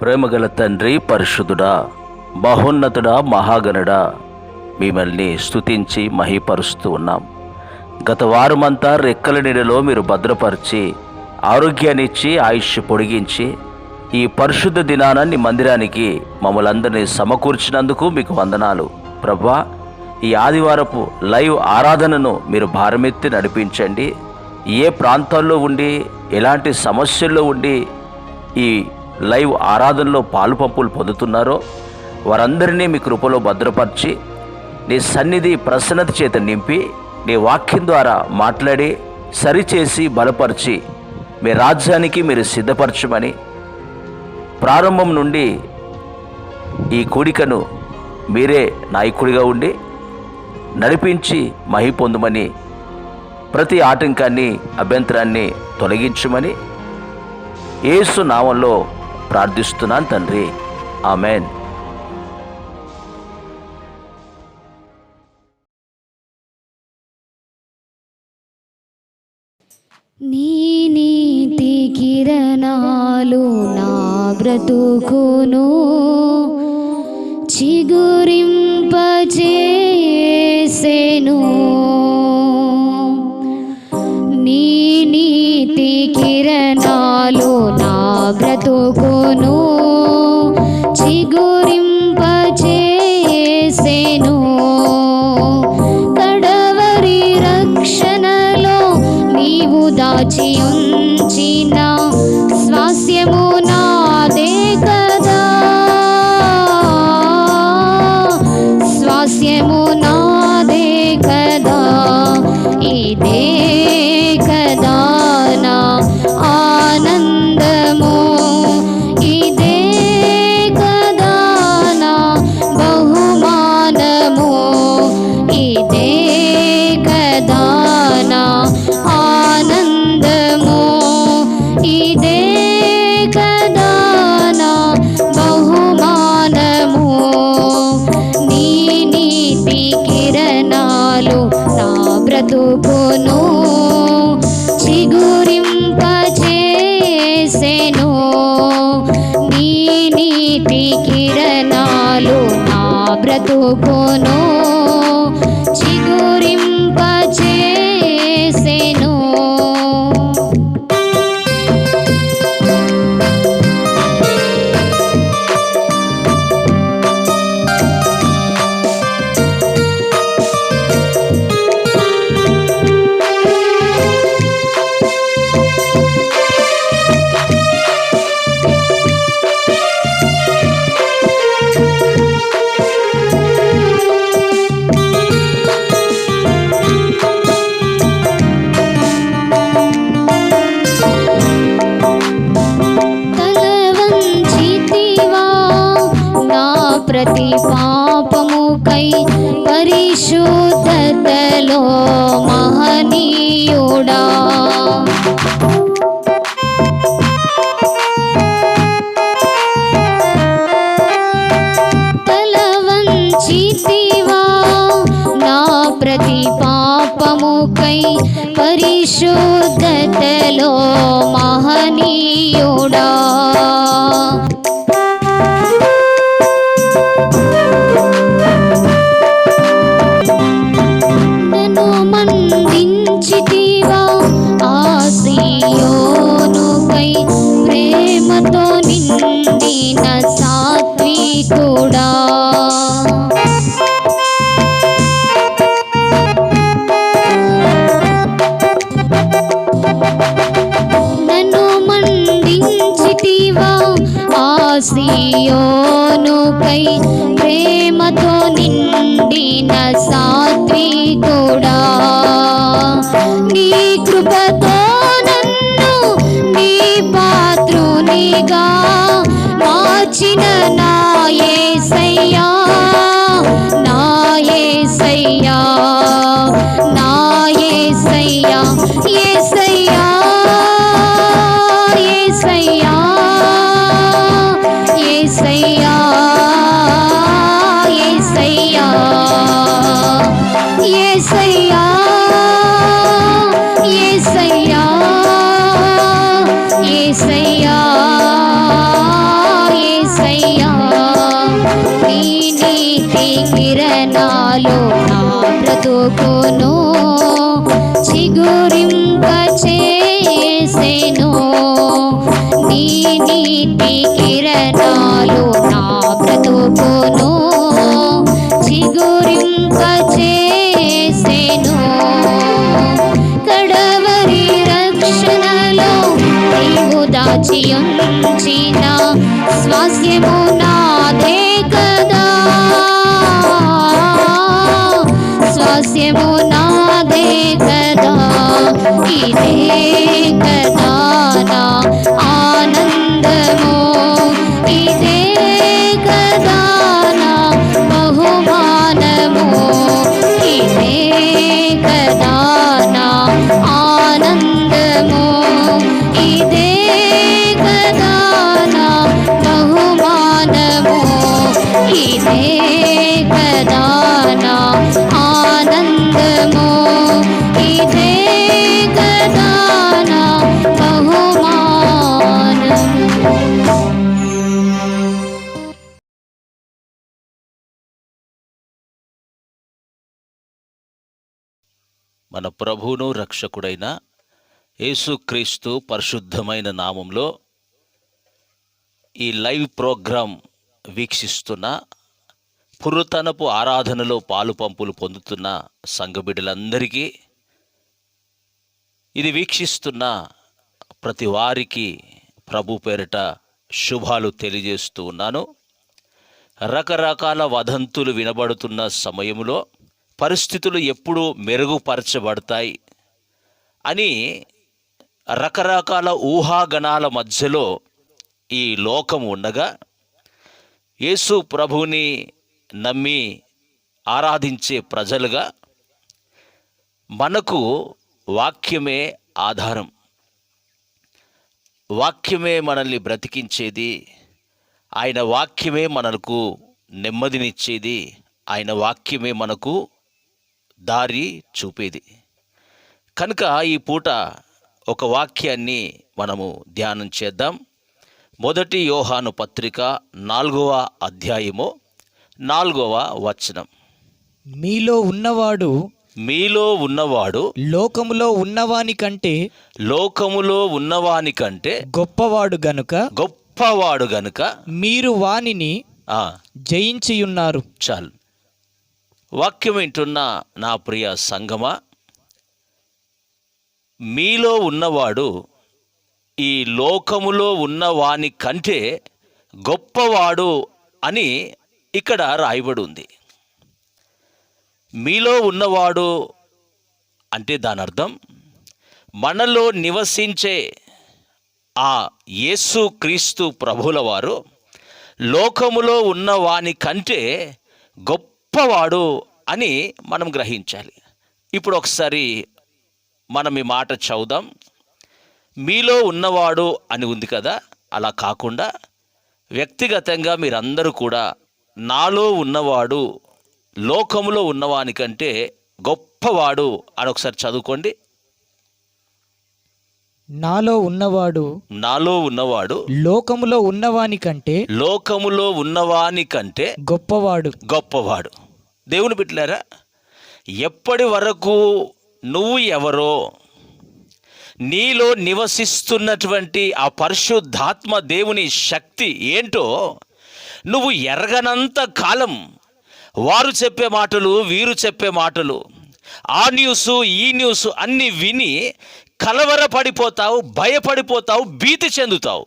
ప్రేమగల తండ్రి, పరిశుద్ధుడా, మహోన్నతుడా, మహాగణుడా, మిమ్మల్ని స్తుతించి మహిపరుస్తూ ఉన్నాం. గత వారమంతా రెక్కల నీడలో మీరు భద్రపరిచి ఆరోగ్యాన్ని ఇచ్చి ఆయుష్ పొడిగించి ఈ పరిశుద్ధ దినాన్ని మందిరానికి మమ్మల్ని అందరినీ సమకూర్చినందుకు మీకు వందనాలు. ప్రభువా, ఈ ఆదివారపు లైవ్ ఆరాధనను మీరు భారమెత్తి నడిపించండి. ఏ ప్రాంతాల్లో ఉండి ఎలాంటి సమస్యల్లో ఉండి ఈ లైవ్ ఆరాధనలో పాలుపంపులు పొందుతున్నారో వారందరినీ మీ కృపలో భద్రపరిచి నీ సన్నిధి ప్రసన్నత చేత నింపి నీ వాక్యం ద్వారా మాట్లాడి సరిచేసి బలపరిచి మీ రాజ్యానికి మీరు సిద్ధపరచమని, ప్రారంభం నుండి ఈ కూడికను మీరే నాయకుడిగా ఉండి నడిపించి మహి పొందుమని, ప్రతి ఆటంకాన్ని అభ్యంతరాన్ని తొలగించమని యేసు నామంలో ప్రార్థిస్తున్నాను తండ్రి, ఆమెన్. నీ నీతి కిరణాలు నా బ్రతుకును చిగురింపజేసెను. నీ నీతి కిరణాలు నా బ్రతుకును చిగురింపజేసెను. కడవరి రక్షణలో నీవు దాచి ఉంచిన స్వాస్యము నాదే కదా, స్వాస్యము నాదే కదా. ఇదే కదా నా ఆనందము, ఇదే కదా నా బహుమానము, ఇదే కదా నా ఆనందము, ఇదే కదా నా బహుమానము. నీ నీతి కిరణాలు నా బ్రతుకును చిగురింపజేసెను. నీ నీతి కిరణాలు నా బ్రతుకును చిగురింపజేసెను. ప్రతి పాపముకై పరిశుద్ధతలో మహనీయుడా, తల వంచితివా నా ప్రతి పాపముకై పరిశుద్ధతలో మహనీయుడా. నన్ను మందించితివా ఆ సీయోనుకై ప్రేమతో నిండిన సాత్వికుడా. నన్ను మందించితివా ఆ సీయోనుకై ప్రేమతో నిండిన సాత్వికుడా. నీ కృపతో నన్ను నీ పాత్రునిగా మార్చిన నా యేసయ్యా, నా యేసయ్యా, నా యేసయ్యా, యేసయ్యా, యేసయ్యా, యేసయ్యా, యేసయ్యా, యేసయ్యా, చిగురింప చేసెను. నీ నీతి కిరణాలు నా బ్రతుకును చిగురింప చేసెను. కడవరి రక్షణలో నీవు దాచి ఉంచిన స్వాస్యము నాదే కదా, స్వాస్యము నాదే కదా. ఇదే కదా నా ఆనందము, ఇదే కదా నా బహుమానము, ఇదే కదా నా ఆనందము, ఇదే కదా నా బహుమానము, ఇదే కదా నా ఆనందము, ఇదే కదా నా బహుమానము. మన ప్రభువును రక్షకుడైన యేసుక్రీస్తు పరిశుద్ధమైన నామంలో ఈ లైవ్ ప్రోగ్రాం వీక్షిస్తున్న, పురాతనపు ఆరాధనలో పాలు పంపులు పొందుతున్న సంఘ బిడ్డలందరికీ, ఇది వీక్షిస్తున్న ప్రతి వారికి ప్రభు పేరిట శుభాలు తెలియజేస్తూ ఉన్నాను. రకరకాల వదంతులు వినబడుతున్న సమయంలో పరిస్థితులు ఎప్పుడు మెరుగుపరచబడతాయి అని రకరకాల ఊహాగణాల మధ్యలో ఈ లోకం ఉండగా, యేసు ప్రభువుని నమ్మి ఆరాధించే ప్రజలుగా మనకు వాక్యమే ఆధారం. వాక్యమే మనల్ని బ్రతికించేది, ఆయన వాక్యమే మనకు నెమ్మదినిచ్చేది, ఆయన వాక్యమే మనకు దారి చూపేది. కనుక ఈ పూట ఒక వాక్యాన్ని మనము ధ్యానం చేద్దాం. 1 యోహాను పత్రిక 4వ అధ్యాయము 4వ వచనం. మీలో ఉన్నవాడు లోకములో ఉన్నవాని కంటే గొప్పవాడు గనుక మీరు వానిని జయించియున్నారు. చాలు. వాక్యం వింటున్న నా ప్రియ సంగమా, మీలో ఉన్నవాడు ఈ లోకములో ఉన్నవాని కంటే గొప్పవాడు అని ఇక్కడ రాయబడి ఉంది. మీలో ఉన్నవాడు అంటే దాని అర్థం మనలో నివసించే ఆ యేసు క్రీస్తు ప్రభుల వారు లోకములో ఉన్నవాని కంటే గొప్పవాడు అని మనం గ్రహించాలి. ఇప్పుడు ఒకసారి మనం ఈ మాట చదువుదాం. మీలో ఉన్నవాడు అని ఉంది కదా, అలా కాకుండా వ్యక్తిగతంగా మీరందరూ కూడా నాలో ఉన్నవాడు లోకములో ఉన్నవానికంటే గొప్పవాడు అని ఒకసారి చదువుకోండి. నాలో ఉన్నవాడు లోకములో ఉన్నవాని కంటే గొప్పవాడు. దేవుని బిడ్డలారా, ఎప్పటి వరకు నువ్వు ఎవరో, నీలో నివసిస్తున్నటువంటి ఆ పరిశుద్ధాత్మ దేవుని శక్తి ఏంటో నువ్వు ఎరగనంత కాలం వారు చెప్పే మాటలు, వీరు చెప్పే మాటలు, ఆ న్యూసు ఈ న్యూసు అన్నీ విని కలవరపడిపోతావు, భయపడిపోతావు, భీతి చెందుతావు.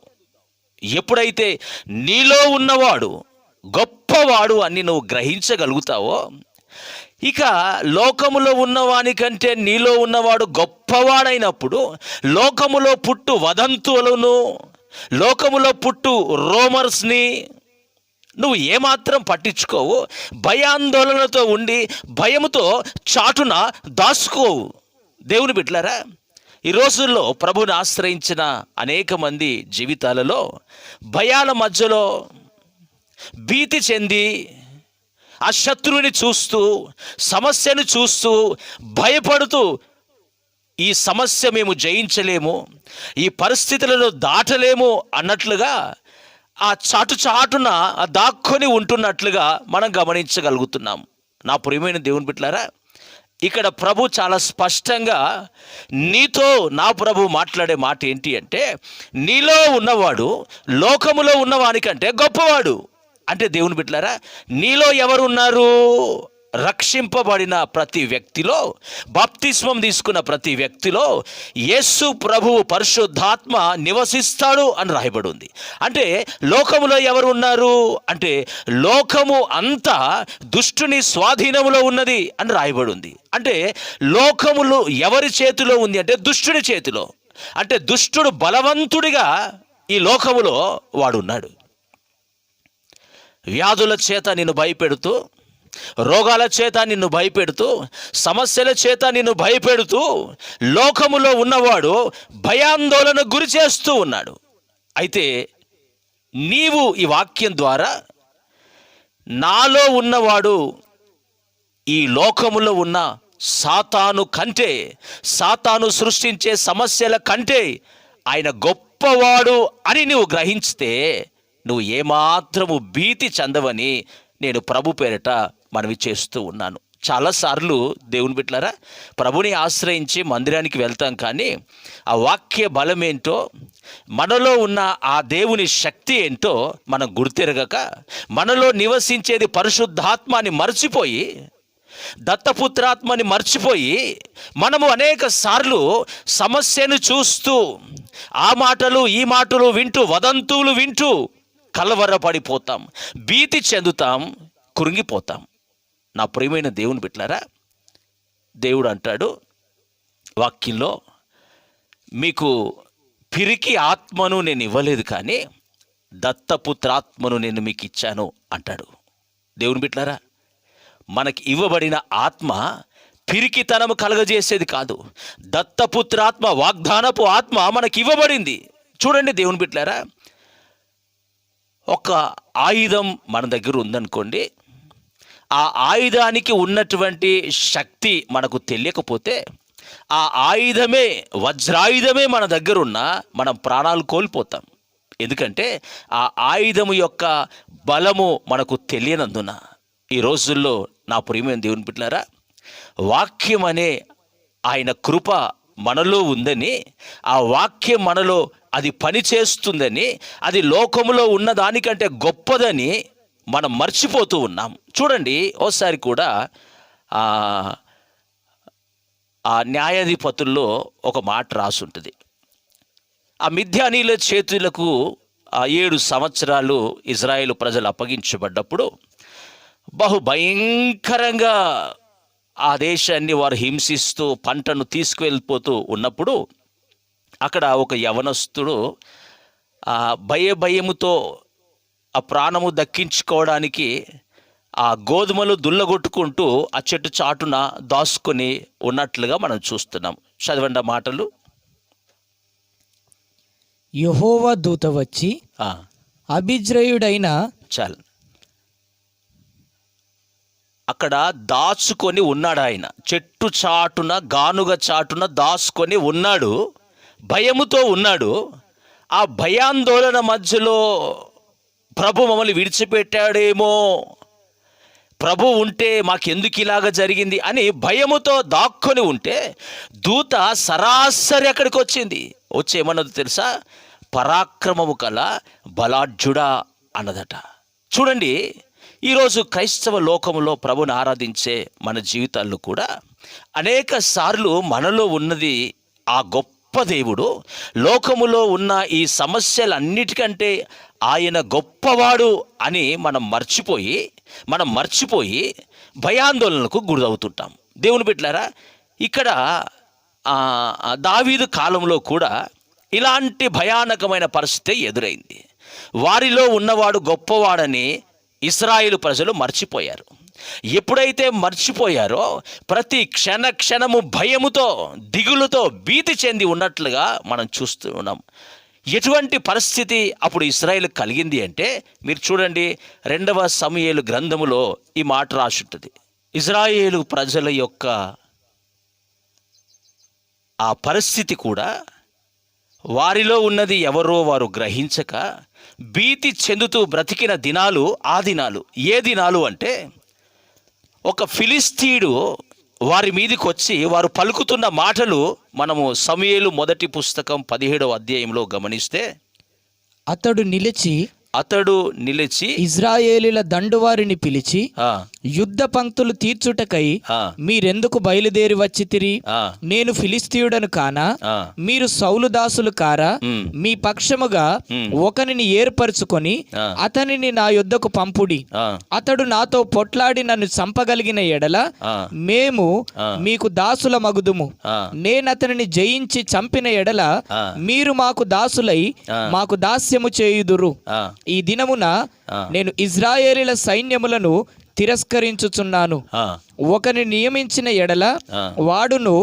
ఎప్పుడైతే నీలో ఉన్నవాడు గొప్పవాడు అని నువ్వు గ్రహించగలుగుతావో, ఇక లోకములో ఉన్నవానికంటే నీలో ఉన్నవాడు గొప్పవాడైనప్పుడు లోకములో పుట్టు వదంతులను, లోకములో పుట్టు రోమర్స్ని నువ్వు ఏమాత్రం పట్టించుకోవు. భయాందోళనతో ఉండి భయముతో చాటున దాచుకోవు. దేవుని బిడ్డలారా, ఈ రోజుల్లో ప్రభుని ఆశ్రయించిన అనేక మంది జీవితాలలో భయాల మధ్యలో భీతి చెంది ఆ శత్రువుని చూస్తూ, సమస్యను చూస్తూ, భయపడుతూ ఈ సమస్య మేము జయించలేము, ఈ పరిస్థితులను దాటలేము అన్నట్లుగా ఆ చాటున దాక్కొని ఉంటున్నట్లుగా మనం గమనించగలుగుతున్నాం. నా ప్రియమైన దేవుని బిడ్డలారా, ఇక్కడ ప్రభు చాలా స్పష్టంగా నీతో నా ప్రభు మాట్లాడే మాట ఏంటి అంటే, నీలో ఉన్నవాడు లోకములో ఉన్నవానికంటే గొప్పవాడు. అంటే దేవుని బిడ్డలారా, నీలో ఎవరున్నారు? రక్షింపబడిన ప్రతి వ్యక్తిలో, బాప్తిస్మం తీసుకున్న ప్రతి వ్యక్తిలో యేసు ప్రభువు పరిశుద్ధాత్మ నివసిస్తాడు అని రాయబడి ఉంది. అంటే లోకములో ఎవరు ఉన్నారు అంటే, లోకము అంతా దుష్టుని స్వాధీనములో ఉన్నది అని రాయబడి ఉంది. అంటే లోకములు ఎవరి చేతిలో ఉంది అంటే, దుష్టుని చేతిలో. అంటే దుష్టుడు బలవంతుడిగా ఈ లోకములో వాడున్నాడు. వ్యాధుల చేత నిన్ను భయపెడుతూ, రోగాల చేత నిన్ను భయపెడుతూ, సమస్యల చేత నిన్ను భయపెడుతూ లోకములో ఉన్నవాడు భయాందోళనకు గురి చేస్తూ ఉన్నాడు. అయితే నీవు ఈ వాక్యం ద్వారా, నాలో ఉన్నవాడు ఈ లోకములో ఉన్న సాతాను కంటే, సాతాను సృష్టించే సమస్యల కంటే ఆయన గొప్పవాడు అని నువ్వు గ్రహించితే నువ్వు ఏమాత్రము భీతి చెందవని నేను ప్రభు పేరిట మనవి చేస్తూ ఉన్నాను. చాలాసార్లు దేవుని బిడ్డలారా, ప్రభుని ఆశ్రయించి మందిరానికి వెళ్తాం, కానీ ఆ వాక్య బలం ఏంటో, మనలో ఉన్న ఆ దేవుని శక్తి ఏంటో మనం గుర్తెరగక, మనలో నివసించేది పరిశుద్ధాత్మని మర్చిపోయి, దత్తపుత్రాత్మని మర్చిపోయి, మనము అనేక సార్లు సమస్యను చూస్తూ, ఆ మాటలు ఈ మాటలు వింటూ, వదంతువులు వింటూ కలవరపడిపోతాం, భీతి చెందుతాం, కృంగిపోతాం. నా ప్రియమైన దేవుని బిడ్డలారా, దేవుడు అంటాడు వాక్యంలో, మీకు పిరికి ఆత్మను నేను ఇవ్వలేదు, కానీ దత్తపుత్రాత్మను నేను మీకు ఇచ్చాను అంటాడు. దేవుని బిడ్డలారా, మనకి ఇవ్వబడిన ఆత్మ పిరికితనము కలగజేసేది కాదు. దత్తపుత్రాత్మ, వాగ్దానపు ఆత్మ మనకి ఇవ్వబడింది. చూడండి దేవుని బిడ్డలారా, ఒక ఆయుధం మన దగ్గర ఉందనుకోండి, ఆ ఆయుధానికి ఉన్నటువంటి శక్తి మనకు తెలియకపోతే, ఆ ఆయుధమే, వజ్రాయుధమే మన దగ్గర ఉన్నా మనం ప్రాణాలు కోల్పోతాం. ఎందుకంటే ఆ ఆయుధము యొక్క బలము మనకు తెలియనందున. ఈ రోజుల్లో నా ప్రియమైన దేవుని బిడ్డలారా, వాక్యం అనే ఆయన కృప మనలో ఉందని, ఆ వాక్యం మనలో అది పని చేస్తుందని, అది లోకములో ఉన్న దానికంటే గొప్పదని మనం మర్చిపోతూ ఉన్నాం. చూడండి, ఓసారి కూడా ఆ న్యాయాధిపతుల్లో ఒక మాట రాసుంటుంది. ఆ మిద్యానీల చేతులకు 7 సంవత్సరాలు ఇజ్రాయేలు ప్రజలు అప్పగించబడ్డప్పుడు బహుభయంకరంగా ఆ దేశాన్ని వారు హింసిస్తూ పంటను తీసుకువెళ్ళిపోతూ ఉన్నప్పుడు, అక్కడ ఒక యవనస్తుడు భయముతో ఆ ప్రాణము దక్కించుకోవడానికి ఆ గోధుమలు దుల్లగొట్టుకుంటూ ఆ చెట్టు చాటున దాచుకొని ఉన్నట్లుగా మనం చూస్తున్నాం. చదవండి ఆ మాటలు. యెహోవా దూత వచ్చి అభిజ్రయుడైన చాలు అక్కడ దాచుకొని ఉన్నాడు. ఆయన చెట్టు చాటున, గానుగ చాటున దాచుకొని ఉన్నాడు, భయముతో ఉన్నాడు. ఆ భయాందోళన మధ్యలో ప్రభు మమ్మల్ని విడిచిపెట్టాడేమో, ప్రభు ఉంటే మాకెందుకు ఇలాగ జరిగింది అని భయముతో దాక్కొని ఉంటే, దూత సరాసరి అక్కడికి వచ్చింది. వచ్చి ఏమన్నది తెలుసా? పరాక్రమము కల బలాఢ్యుడా అన్నదట. చూడండి, ఈరోజు క్రైస్తవ లోకములో ప్రభుని ఆరాధించే మన జీవితాల్లో కూడా అనేక సార్లు మనలో ఉన్నది ఆ గొప్ప దేవుడు, లోకములో ఉన్న ఈ సమస్యలన్నిటికంటే ఆయన గొప్పవాడు అని మనం మర్చిపోయి భయాందోళనకు గురవుతుంటాం. దేవుని బిడ్డలారా, ఇక్కడ దావీదు కాలంలో కూడా ఇలాంటి భయానకమైన పరిస్థితి ఎదురైంది. వారిలో ఉన్నవాడు గొప్పవాడని ఇశ్రాయేలు ప్రజలు మర్చిపోయారు. ఎప్పుడైతే మర్చిపోయారో ప్రతి క్షణము భయముతో, దిగులుతో, భీతి చెంది ఉన్నట్లుగా మనం చూస్తూ ఉన్నాం. ఎటువంటి పరిస్థితి అప్పుడు ఇశ్రాయేలు కలిగింది అంటే, మీరు చూడండి 2వ సమూయేలు గ్రంథములో ఈ మాట రాసి ఉంటుంది. ఇశ్రాయేలు ప్రజల యొక్క ఆ పరిస్థితి కూడా వారిలో ఉన్నది ఎవరో వారు గ్రహించక భీతి చెందుతూ బ్రతికిన దినాలు ఆ దినాలు. ఏ దినాలు అంటే, ఒక ఫిలిస్తీయుడు వారి మీదికి వచ్చి వారు పలుకుతున్న మాటలు మనము సమూయేలు మొదటి పుస్తకం 17వ అధ్యాయంలో గమనిస్తే, అతడు నిలిచి ఇజ్రాయేలీల దండువారిని పిలిచి, ఆ, యుద్ధ పంక్తులు తీర్చుటకై ఆ, మీరెందుకు బయలుదేరి వచ్చితిరి? ఆ, నేను ఫిలిస్తీయుడను కానా? ఆ, మీరు సౌలు దాసులు కారా? ఉమ్, మీ పక్షముగా ఒకనిని ఏర్పరచుకొని ఆ, అతనిని నా యొద్దకు పంపుడి. ఆ, అతడు నాతో పొట్లాడి నన్ను చంపగలిగిన ఎడల ఆ, మేము ఆ, మీకు దాసుల మగుదుము. ఆ, నేనతనిని జయించి చంపిన ఎడల ఆ, మీరు మాకు దాసులై ఆ, మాకు దాస్యము చేయుదురు. ఆ, ఈ దినమున ఆ, నేను ఇజ్రాయేలీల సైన్యములను తిరస్కరించుచున్నాను. ఆ, ఒకని నియమించిన ఎడల ఆ, వాడును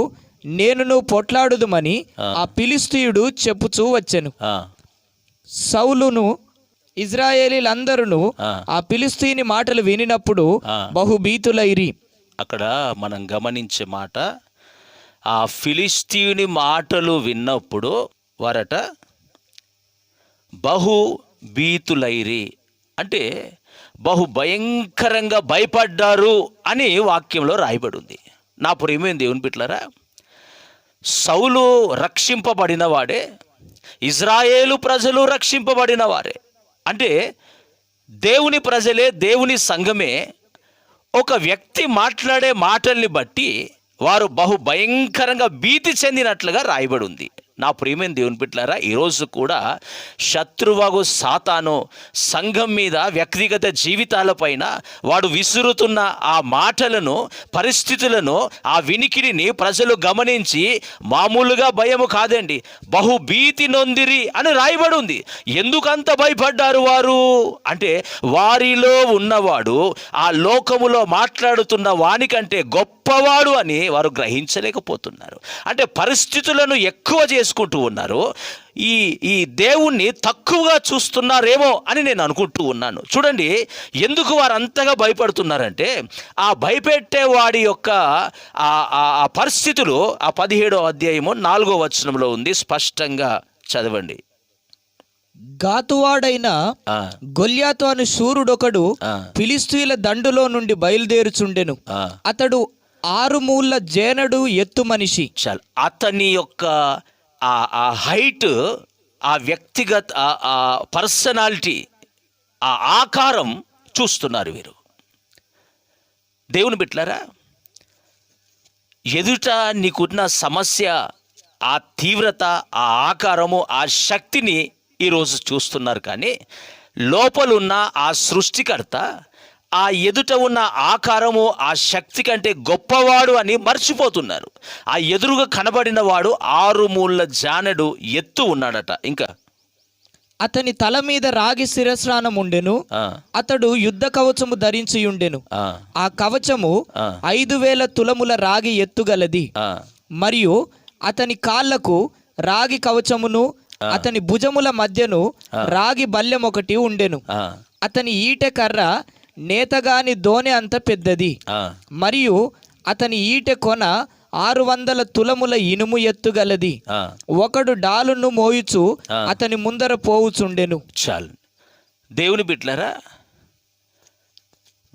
నేనును పొట్లాడుదుమని ఆ. ఆ ఫిలిస్తీయుడు చెప్పుచూ వచ్చెను. ఆ, సౌలును ఇజ్రాయేలీలందరూ ఆ. ఆ ఫిలిస్తీని మాటలు వినినప్పుడు ఆ. బహుభీతులైరి. అక్కడ మనం గమనించే మాట, ఆ ఫిలిస్తీయుని మాటలు విన్నప్పుడు వారట బహు భీతులైరి, అంటే బహు భయంకరంగా భయపడ్డారు అని వాక్యంలో రాయబడి ఉంది. నా ప్రియమైన దేవుని బిడ్డలారా, సౌలు రక్షింపబడిన వాడే, ఇజ్రాయేలు ప్రజలు రక్షింపబడిన వారే. అంటే దేవుని ప్రజలే, దేవుని సంఘమే ఒక వ్యక్తి మాట్లాడే మాటల్ని బట్టి వారు బహు భయంకరంగా భీతి చెందినట్లుగా రాయబడి ఉంది. నా ప్రియమైన దేవుని బిడ్డలారా, ఈరోజు కూడా శత్రువగు సాతాను సంఘం మీద, వ్యక్తిగత జీవితాలపైన వాడు విసురుతున్న ఆ మాటలను, పరిస్థితులను, ఆ వినికిడిని ప్రజలు గమనించి మామూలుగా భయము కాదండి, బహు భీతి నొందిరి అని రాయబడి ఉంది. ఎందుకంత భయపడ్డారు వారు అంటే, వారిలో ఉన్నవాడు ఆ లోకములో మాట్లాడుతున్న వానికంటే గొప్పవాడు అని వారు గ్రహించలేకపోతున్నారు. అంటే పరిస్థితులను ఎక్కువ చేసుకుంటూ ఉన్నారు. ఈ దేవుణ్ణి తక్కువగా చూస్తున్నారేమో అని నేను అనుకుంటూ ఉన్నాను. చూడండి, ఎందుకు వారు అంతగా భయపడుతున్నారంటే, ఆ భయపెట్టే వాడి యొక్క ఆ పరిస్థితులు ఆ 17వ అధ్యాయము 4వ వచనంలో ఉంది. స్పష్టంగా చదవండి. గాతువాడైన ఆ, గొల్యాతు అను శూరుడొకడు ఆ, ఫిలిస్తీయుల దండులో నుండి బయలుదేరుచుండెను. ఆ. అతడు 6 మూళ్ళ జేనడు ఎత్తు మనిషి. చాలు, అతని యొక్క ఆ హైట్, ఆ వ్యక్తిగత ఆ పర్సనాలిటీ, ఆ ఆకారం చూస్తున్నారు వీరు. దేవుని బిడ్డలారా, ఎదుట నీకున్న సమస్య, ఆ తీవ్రత, ఆ ఆకారము, ఆ శక్తిని ఈరోజు చూస్తున్నారు. కానీ లోపలున్న ఆ సృష్టికర్త ఆ ఎదుట ఉన్న ఆకారము, ఆ శక్తి కంటే గొప్పవాడు అని మర్చిపోతున్నారు. ఆ ఎదురుగా కనబడిన వాడు 6 మూళ్ళ జానెడు ఎత్తు ఉన్నాడట. ఇంకా అతని తల మీద రాగి శిరస్నానం ఉండెను. ఆ, అతడు యుద్ధ కవచము ధరించి ఉండెను. ఆ, ఆ కవచము ఆ, 5000 తులముల రాగి ఎత్తుగలది. ఆ, మరియు అతని కాళ్లకు రాగి కవచమును, అతని భుజముల మధ్యను రాగి బల్లెం ఒకటి ఉండెను. ఆ, అతని ఈటె కర్ర నేతగాని దోనె అంత పెద్దది. ఆ. మరియు అతని ఈటె కొన 600 తులముల ఇనుము ఎత్తుగలది. ఆ. ఒకడు డాలును మోయుచు అతని ముందర పోవుచుండెను. చాలు, దేవుని బిడ్డలారా,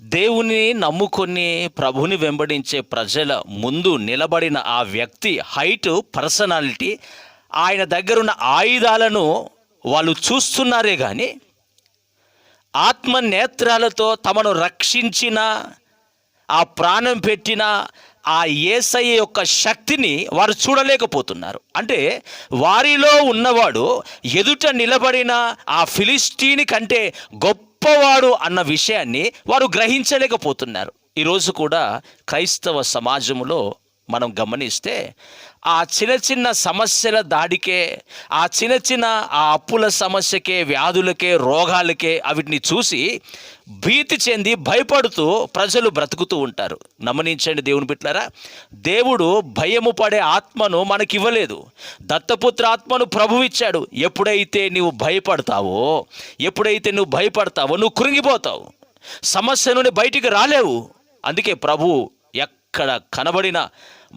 దేవుని నమ్ముకొని ప్రభుని వెంబడించే ప్రజల ముందు నిలబడిన ఆ వ్యక్తి హైట్, పర్సనాలిటీ, ఆయన దగ్గరున్న ఆయుధాలను వాళ్ళు చూస్తున్నారే కానీ ఆత్మ నేత్రాలతో తమను రక్షించిన, ఆ ప్రాణం పెట్టిన ఆ యేసయ్య యొక్క శక్తిని వారు చూడలేకపోతున్నారు. అంటే వారిలో ఉన్నవాడు ఎదుట నిలబడిన ఆ ఫిలిస్తీని కంటే గొప్పవాడు అన్న విషయాన్ని వారు గ్రహించలేకపోతున్నారు. ఈరోజు కూడా క్రైస్తవ సమాజంలో మనం గమనిస్తే ఆ చిన్న చిన్న సమస్యల దాడికే, ఆ చిన్న చిన్న ఆ అప్పుల సమస్యకే, వ్యాధులకే, రోగాలకే అవిటిని చూసి భీతి చెంది భయపడుతూ ప్రజలు బ్రతుకుతూ ఉంటారు. గమనించండి దేవుని బిడ్డలారా, దేవుడు భయము పడే ఆత్మను మనకివ్వలేదు. దత్తపుత్ర ఆత్మను ప్రభువు ఇచ్చాడు. ఎప్పుడైతే నువ్వు భయపడతావో, నువ్వు కృంగిపోతావు, సమస్య నుండి బయటికి రాలేవు. అందుకే ప్రభు ఎక్కడ కనబడిన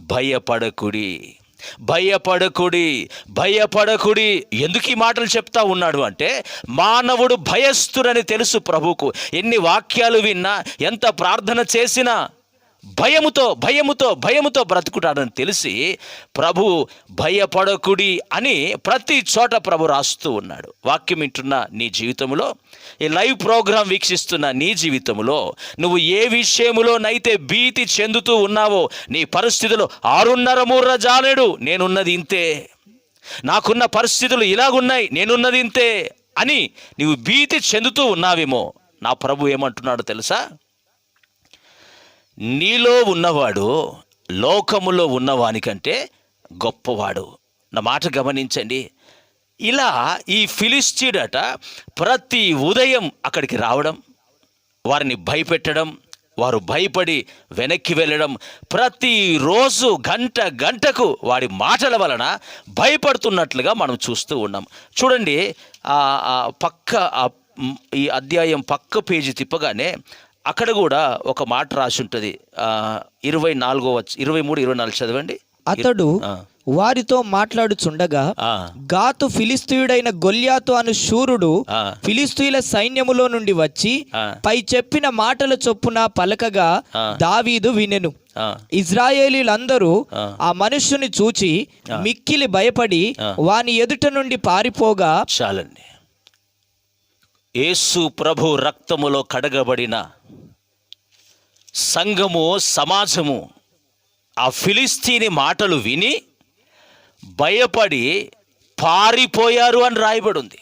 భయపడకుడి, భయపడకుడి, భయపడకుడి. ఎందుకు ఈ మాటలు చెప్తా ఉన్నాడు అంటే, మానవుడు భయస్థుడని తెలుసు ప్రభువుకు. ఎన్ని వాక్యాలు విన్నా, ఎంత ప్రార్థన చేసినా భయముతో బ్రతుకుతాడని తెలిసి ప్రభు భయపడకుడి అని ప్రతి చోట ప్రభు రాస్తూ ఉన్నాడు. వాక్యం వింటున్న నీ జీవితంలో, ఈ లైవ్ ప్రోగ్రాం వీక్షిస్తున్న నీ జీవితంలో నువ్వు ఏ విషయములోనైతే భీతి చెందుతూ ఉన్నావో, నీ పరిస్థితులు 6.5 మూర్ర జాలేడు, నేనున్నది ఇంతే, నాకున్న పరిస్థితులు ఇలాగున్నాయి, నేనున్నది ఇంతే అని నీవు భీతి చెందుతూ ఉన్నావేమో, నా ప్రభు ఏమంటున్నాడో తెలుసా? నీలో ఉన్నవాడు లోకములో ఉన్నవానికంటే గొప్పవాడు. నా మాట గమనించండి. ఇలా ఈ ఫిలిష్తీయుడట ప్రతి ఉదయం అక్కడికి రావడం, వారిని భయపెట్టడం, వారు భయపడి వెనక్కి వెళ్ళడం, ప్రతిరోజు గంటకు వాడి మాటల వలన భయపడుతున్నట్లుగా మనం చూస్తూ ఉన్నాం. చూడండి, ఈ అధ్యాయం పక్క పేజీ తిప్పగానే అక్కడ కూడా ఒక మాట రాసి ఉంటుంది. 23-24 చదవండి. అతడు వారితో మాట్లాడుచుండగా గాతు ఫిలిస్తీయుడైన గొల్యాతు అను శూరుడు ఫిలిస్తీయుల సైన్యములో నుండి వచ్చి పై చెప్పిన మాటల చొప్పున పలకగా దావీదు వినెను. ఇజ్రాయేలీలందరూ ఆ మనుష్యుని చూచి మిక్కిలి భయపడి వాని ఎదుట నుండి పారిపోగా. చాలండి. యేసు ప్రభు రక్తములో కడగబడిన సంఘము, సమాజము ఆ ఫిలిస్తీని మాటలు విని భయపడి పారిపోయారు అని రాయబడి ఉంది.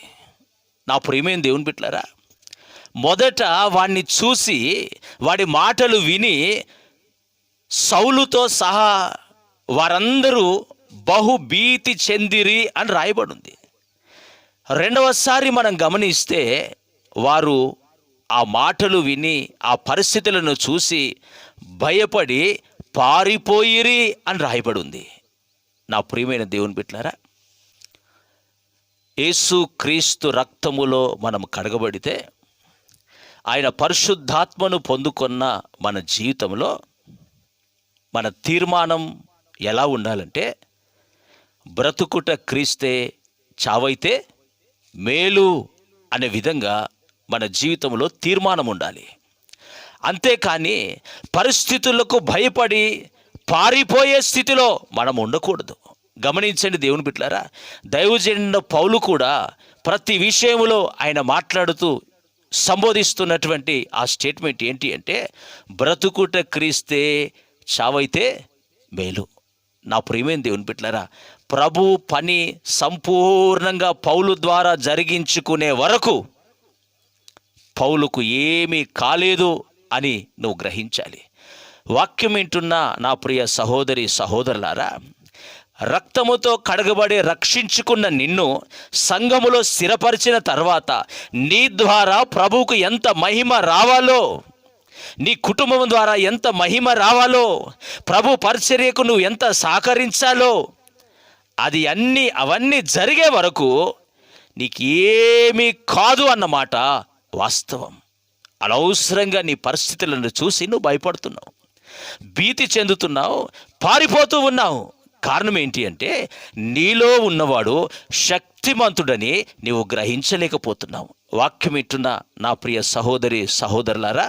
నా ప్రియమైన దేవుని బిడ్డలారా, మొదట వాడిని చూసి వాడి మాటలు విని సౌలుతో సహా వారందరూ బహుభీతి చెందిరి అని రాయబడి ఉంది. రెండవసారి మనం గమనిస్తే వారు ఆ మాటలు విని ఆ పరిస్థితులను చూసి భయపడి పారిపోయిరి అని రాయబడి ఉంది. నా ప్రియమైన దేవుని బిడ్డలారా, యేసు క్రీస్తు రక్తములో మనం కడగబడితే, ఆయన పరిశుద్ధాత్మను పొందుకున్న మన జీవితంలో మన తీర్మానం ఎలా ఉండాలంటే, బ్రతుకుట క్రీస్తే, చావైతే మేలు అనే విధంగా మన జీవితంలో తీర్మానం ఉండాలి. అంతేకాని పరిస్థితులకు భయపడి పారిపోయే స్థితిలో మనం ఉండకూడదు. గమనించండి దేవుని బిడ్డలారా, దైవజనుడైన పౌలు కూడా ప్రతి విషయంలో ఆయన మాట్లాడుతూ సంబోధిస్తున్నటువంటి ఆ స్టేట్మెంట్ ఏంటి అంటే, బ్రతుకుట క్రీస్తే, చావైతే మేలు. నా ప్రియమైన దేవుని బిడ్డలారా, ప్రభు పని సంపూర్ణంగా పౌలు ద్వారా జరిగించుకునే వరకు పౌలుకు ఏమీ కాలేదు అని నువ్వు గ్రహించాలి. వాక్యం వింటున్న నా ప్రియ సహోదరి సహోదరులారా, రక్తముతో కడగబడి రక్షించుకున్న నిన్ను సంఘములో స్థిరపరిచిన తర్వాత నీ ద్వారా ప్రభువుకు ఎంత మహిమ రావాలో, నీ కుటుంబం ద్వారా ఎంత మహిమ రావాలో, ప్రభు పరిచర్యకు నువ్వు ఎంత సహకరించాలో, అవన్నీ జరిగే వరకు నీకు ఏమీ కాదు అన్నమాట వాస్తవం. అనవసరంగా నీ పరిస్థితులను చూసి నువ్వు భయపడుతున్నావు, భీతి చెందుతున్నావు, పారిపోతూ ఉన్నావు. కారణం ఏంటి అంటే, నీలో ఉన్నవాడు శక్తిమంతుడని నీవు గ్రహించలేకపోతున్నావు. వాక్యం ఇట్టున్న నా ప్రియ సహోదరి సహోదరులారా,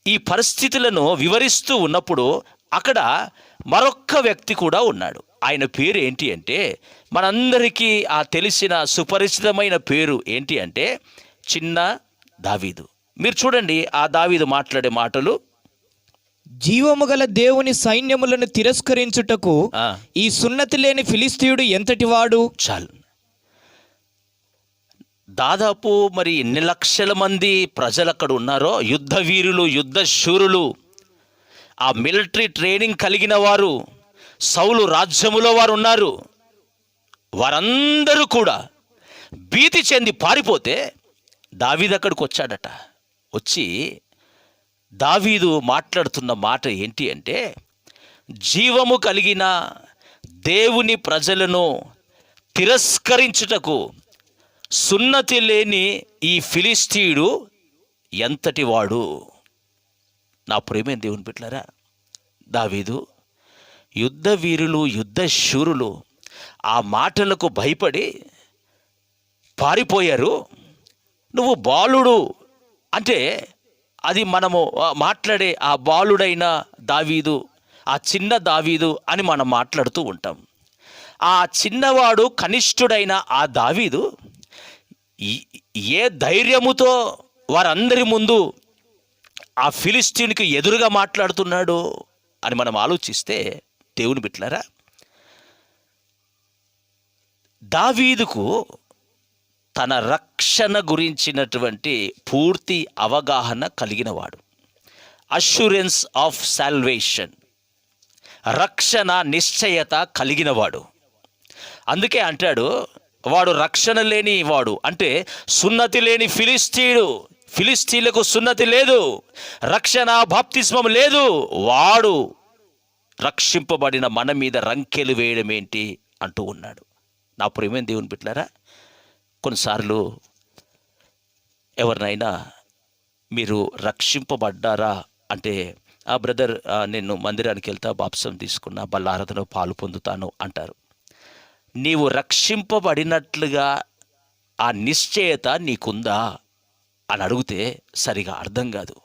ఈ పరిస్థితులను వివరిస్తూ ఉన్నప్పుడు అక్కడ మరొక్క వ్యక్తి కూడా ఉన్నాడు. ఆయన పేరు ఏంటి అంటే, మనందరికీ ఆ తెలిసిన సుపరిచితమైన పేరు ఏంటి అంటే చిన్న దావీదు. మీరు చూడండి ఆ దావీదు మాట్లాడే మాటలు. జీవము గల దేవుని సైన్యములను తిరస్కరించుటకు ఈ సున్నతి లేని ఫిలిస్తీయుడు ఎంతటివాడు. చాలు. దాదాపు మరి ఎన్ని లక్షల మంది ప్రజలు అక్కడ ఉన్నారో, యుద్ధ వీరులు, యుద్ధ శూరులు, ఆ మిలిటరీ ట్రైనింగ్ కలిగిన వారు, సౌలు రాజ్యములో వారు ఉన్నారు. వారందరూ కూడా భీతి చెంది పారిపోతే దావీదు అక్కడికి వచ్చాడట. వచ్చి దావీదు మాట్లాడుతున్న మాట ఏంటి అంటే, జీవము కలిగిన దేవుని ప్రజలను తిరస్కరించుటకు సున్నతి లేని ఈ ఫిలిస్తీయుడు ఎంతటి వాడు. నా ప్రియమైన దేవుని బిడ్డలారా, దావీదు, యుద్ధ వీరులు, యుద్ధ శూరులు ఆ మాటలకు భయపడి పారిపోయారు. నువ్వు బాలుడు అంటే అది మనము మాట్లాడే ఆ బాలుడైన దావీదు, ఆ చిన్న దావీదు అని మనం మాట్లాడుతూ ఉంటాం. ఆ చిన్నవాడు కనిష్ఠుడైన ఆ దావీదు ఏ ధైర్యముతో వారందరి ముందు ఆ ఫిలిస్తీన్కి ఎదురుగా మాట్లాడుతున్నాడు అని మనం ఆలోచిస్తే, దేవుని బిడ్డలారా, దావీదుకు తన రక్షణ గురించినటువంటి పూర్తి అవగాహన కలిగినవాడు. అష్యూరెన్స్ ఆఫ్ సాల్వేషన్, రక్షణ నిశ్చయత కలిగినవాడు. అందుకే అంటాడు, వాడు రక్షణ లేని వాడు అంటే సున్నతి లేని ఫిలిస్తీన్లకు సున్నతి లేదు, రక్షణ బాప్తిస్మం లేదు, వాడు రక్షింపబడిన మన మీద రంకెలు వేయడం ఏంటి అంటూ ఉన్నాడు. నా ప్రియమైన దేవుని బిడ్డలారా, కొన్నిసార్లు ఎవరినైనా మీరు రక్షింపబడ్డారా అంటే, ఆ బ్రదర్ నేను మందిరానికి వెళ్తా, బాప్సం తీసుకున్నా, బల్లారథలో పాలు పొందుతాను అంటారు. నీవు రక్షింపబడినట్లుగా ఆ నిశ్చయత నీకుందా అని అడిగితే సరిగా అర్థం కాదు.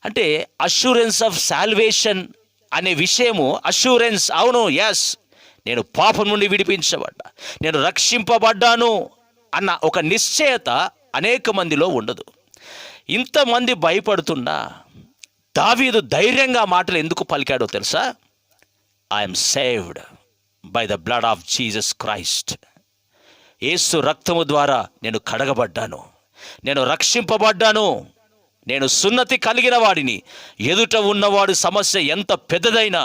అంటే అష్యూరెన్స్ ఆఫ్ సాల్వేషన్ అనే విషయము, అష్యూరెన్స్, అవును, ఎస్, నేను పాపం నుండి విడిపించబడ్డా, నేను రక్షింపబడ్డాను అన్న ఒక నిశ్చయత అనేక మందిలో ఉండదు. ఇంతమంది భయపడుతున్నా దావీదు ధైర్యంగా మాటలు ఎందుకు పలికాడో తెలుసా? I'm saved by the blood of Jesus Christ. యేసు రక్తము ద్వారా నేను కడగబడ్డాను, నేను రక్షింపబడ్డాను, నేను సున్నతి కలిగిన వాడిని. ఎదుట ఉన్నవాడు సమస్య ఎంత పెద్దదైనా,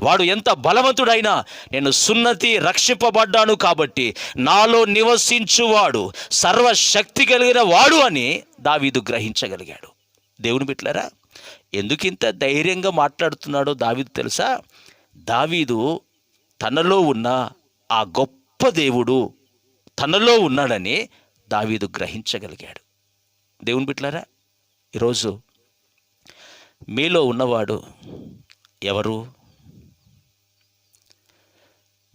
వాడు ఎంత బలవంతుడైనా, నేను సున్నతి రక్షింపబడ్డాను కాబట్టి నాలో నివసించువాడు సర్వశక్తి కలిగిన వాడు అని దావీదు గ్రహించగలిగాడు. దేవుని బిడ్డలారా, ఎందుకు ఇంత ధైర్యంగా మాట్లాడుతున్నాడో దావీదు తెలుసా? దావీదు తనలో ఉన్న ఆ గొప్ప దేవుడు తనలో ఉన్నాడని దావీదు గ్రహించగలిగాడు. దేవుని బిడ్డలారా, ఈరోజు మీలో ఉన్నవాడు ఎవరు?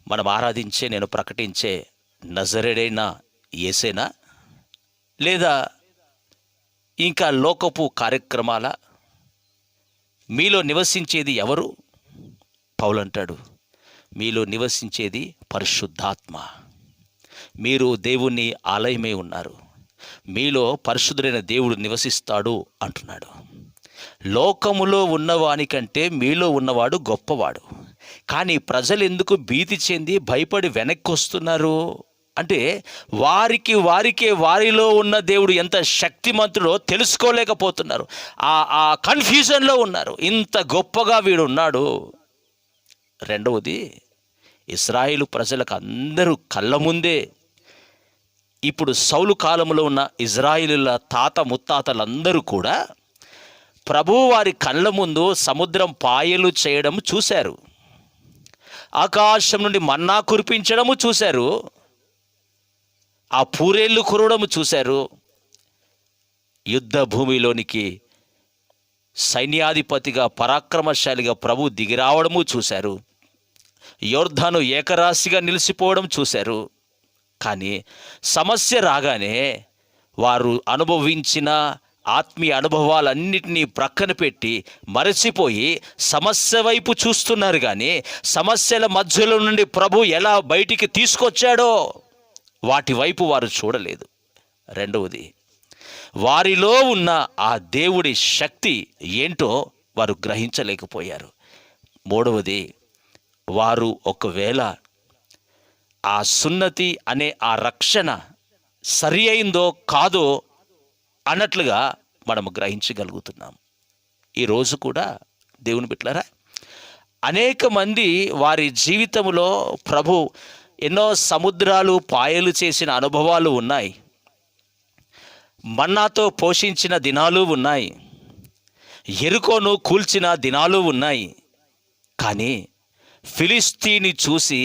మనం ఆరాధించే, నేను ప్రకటించే నజరేడైన యేసేనా, లేదా ఇంకా లోకపు కార్యక్రమాల? మీలో నివసించేది ఎవరు? పౌలు అంటాడు, మీలో నివసించేది పరిశుద్ధాత్మ. మీరు దేవుని ఆలయమై ఉన్నారు, మీలో పరిశుద్ధుడైన దేవుడు నివసిస్తాడు అంటున్నాడు. లోకములో ఉన్నవానికంటే మీలో ఉన్నవాడు గొప్పవాడు. కానీ ప్రజలు ఎందుకు భీతి చెంది భయపడి వెనక్కి వస్తున్నారు అంటే, వారిలో ఉన్న దేవుడు ఎంత శక్తిమంతుడో తెలుసుకోలేకపోతున్నారు. ఆ కన్ఫ్యూజన్లో ఉన్నారు. ఇంత గొప్పగా వీడు ఉన్నాడు. రెండవది, ఇశ్రాయేలు ప్రజలకు అందరూ కళ్ళ ముందే, ఇప్పుడు సౌలు కాలంలో ఉన్న ఇజ్రాయేలుల తాత ముత్తాతలందరూ కూడా ప్రభువు వారి కళ్ళ ముందు సముద్రం పాయలు చేయడం చూశారు, ఆకాశం నుండి మన్నా కురిపించడము చూశారు, ఆ పూరేళ్ళు కురవడము చూశారు, యుద్ధ భూమిలోనికి సైన్యాధిపతిగా పరాక్రమశాలిగా ప్రభు దిగిరావడము చూశారు, యోర్దాను ఏకరాశిగా నిలిచిపోవడం చూశారు. కానీ సమస్య రాగానే వారు అనుభవించిన ఆత్మీయ అనుభవాలన్నిటినీ ప్రక్కన పెట్టి మరచిపోయి సమస్య వైపు చూస్తున్నారు. కానీ సమస్యల మధ్యలో నుండి ప్రభు ఎలా బయటికి తీసుకొచ్చాడో వాటి వైపు వారు చూడలేదు. రెండవది, వారిలో ఉన్న ఆ దేవుడి శక్తి ఏంటో వారు గ్రహించలేకపోయారు. మూడవది, వారు ఒకవేళ ఆ సున్నతి అనే ఆ రక్షణ సరి అయిందో కాదో అన్నట్లుగా మనము గ్రహించగలుగుతున్నాం. ఈరోజు కూడా దేవుని బిడ్డలారా, అనేక మంది వారి జీవితంలో ప్రభు ఎన్నో సముద్రాలు పాయలు చేసిన అనుభవాలు ఉన్నాయి, మన్నాతో పోషించిన దినాలు ఉన్నాయి, యెరికోను కూల్చిన దినాలు ఉన్నాయి. కానీ ఫిలిస్తీని చూసి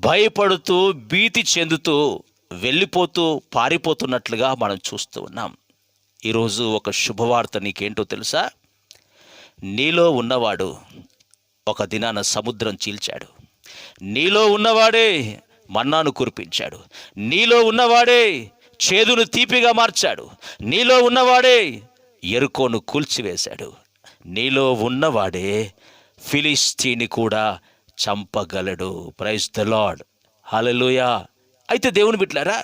భయపడుతూ భీతి చెందుతూ వెళ్ళిపోతూ పారిపోతున్నట్లుగా మనం చూస్తూ ఉన్నాం. ఈరోజు ఒక శుభవార్త నీకేంటో తెలుసా? నీలో ఉన్నవాడు ఒక దినాన సముద్రం చీల్చాడు, నీలో ఉన్నవాడే మన్నాను కురిపించాడు, నీలో ఉన్నవాడే చేదును తీపిగా మార్చాడు, నీలో ఉన్నవాడే యెరికోను కూల్చివేశాడు. నీలో ఉన్నవాడే ఫిలిష్తీని కూడా చంపగలడు. ప్రైజ్ ద లార్డ్, హల్లెలూయా. అయితే దేవుని బిడ్డలారా,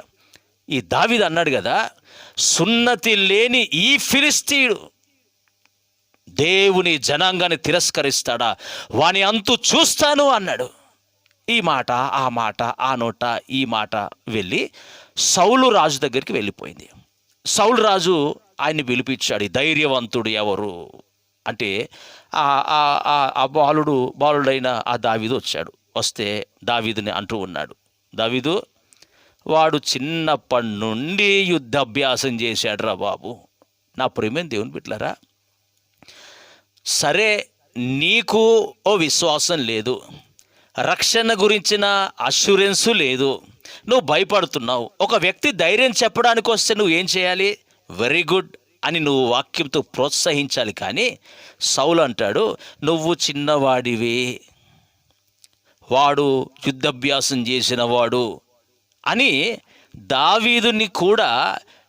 ఈ దావీదు అన్నాడు కదా, సున్నతి లేని ఈ ఫిలిష్తీయుడు దేవుని జనాంగాన్ని తిరస్కరిస్తాడా, వాని అంతు చూస్తాను అన్నాడు. ఈ మాట ఆ మాట ఆ నోట ఈ మాట వెళ్ళి సౌలు రాజు దగ్గరికి వెళ్ళిపోయింది. సౌలు రాజు ఆయన్ని పిలిపించాడు. ధైర్యవంతుడు ఎవరు అంటే ఆ బాలుడైన ఆ దావీదు వచ్చాడు. వస్తే దావీదుని అంటూ ఉన్నాడు, దావీదు వాడు చిన్నప్పటి నుండి యుద్ధాభ్యాసం చేశాడు రా బాబు. నా ప్రియమైన దేవుని బిడ్డలారా, సరే నీకు ఓ విశ్వాసం లేదు, రక్షణ గురించిన అష్యూరెన్సు లేదు, నువ్వు భయపడుతున్నావు. ఒక వ్యక్తి ధైర్యం చెప్పడానికి వస్తే నువ్వు ఏం చేయాలి? వెరీ గుడ్ అని నువ్వు వాక్యంతో ప్రోత్సహించాలి. కానీ సౌలు అంటాడు, నువ్వు చిన్నవాడివి, వాడు యుద్ధాభ్యాసం చేసిన వాడు అని దావీదుని కూడా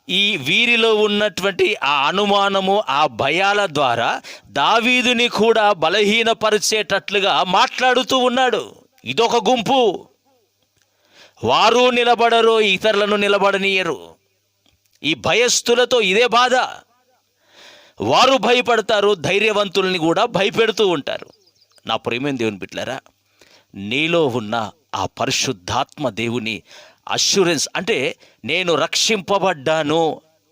ఈ వీరిలో ఉన్నటువంటి ఆ అనుమానము ఆ భయాల ద్వారా దావీదుని కూడా బలహీనపరిచేటట్లుగా మాట్లాడుతూ ఉన్నాడు. ఇదొక గుంపు, వారు నిలబడరు, ఇతరులను నిలబడనీయరు. ఈ భయస్థులతో ఇదే బాధ. వారు భయపడతారు, ధైర్యవంతుల్ని కూడా భయపెడుతూ ఉంటారు. నా ప్రియమైన దేవుని బిడ్డలారా, నీలో ఉన్న ఆ పరిశుద్ధాత్మ దేవుని అష్యూరెన్స్ అంటే నేను రక్షింపబడ్డాను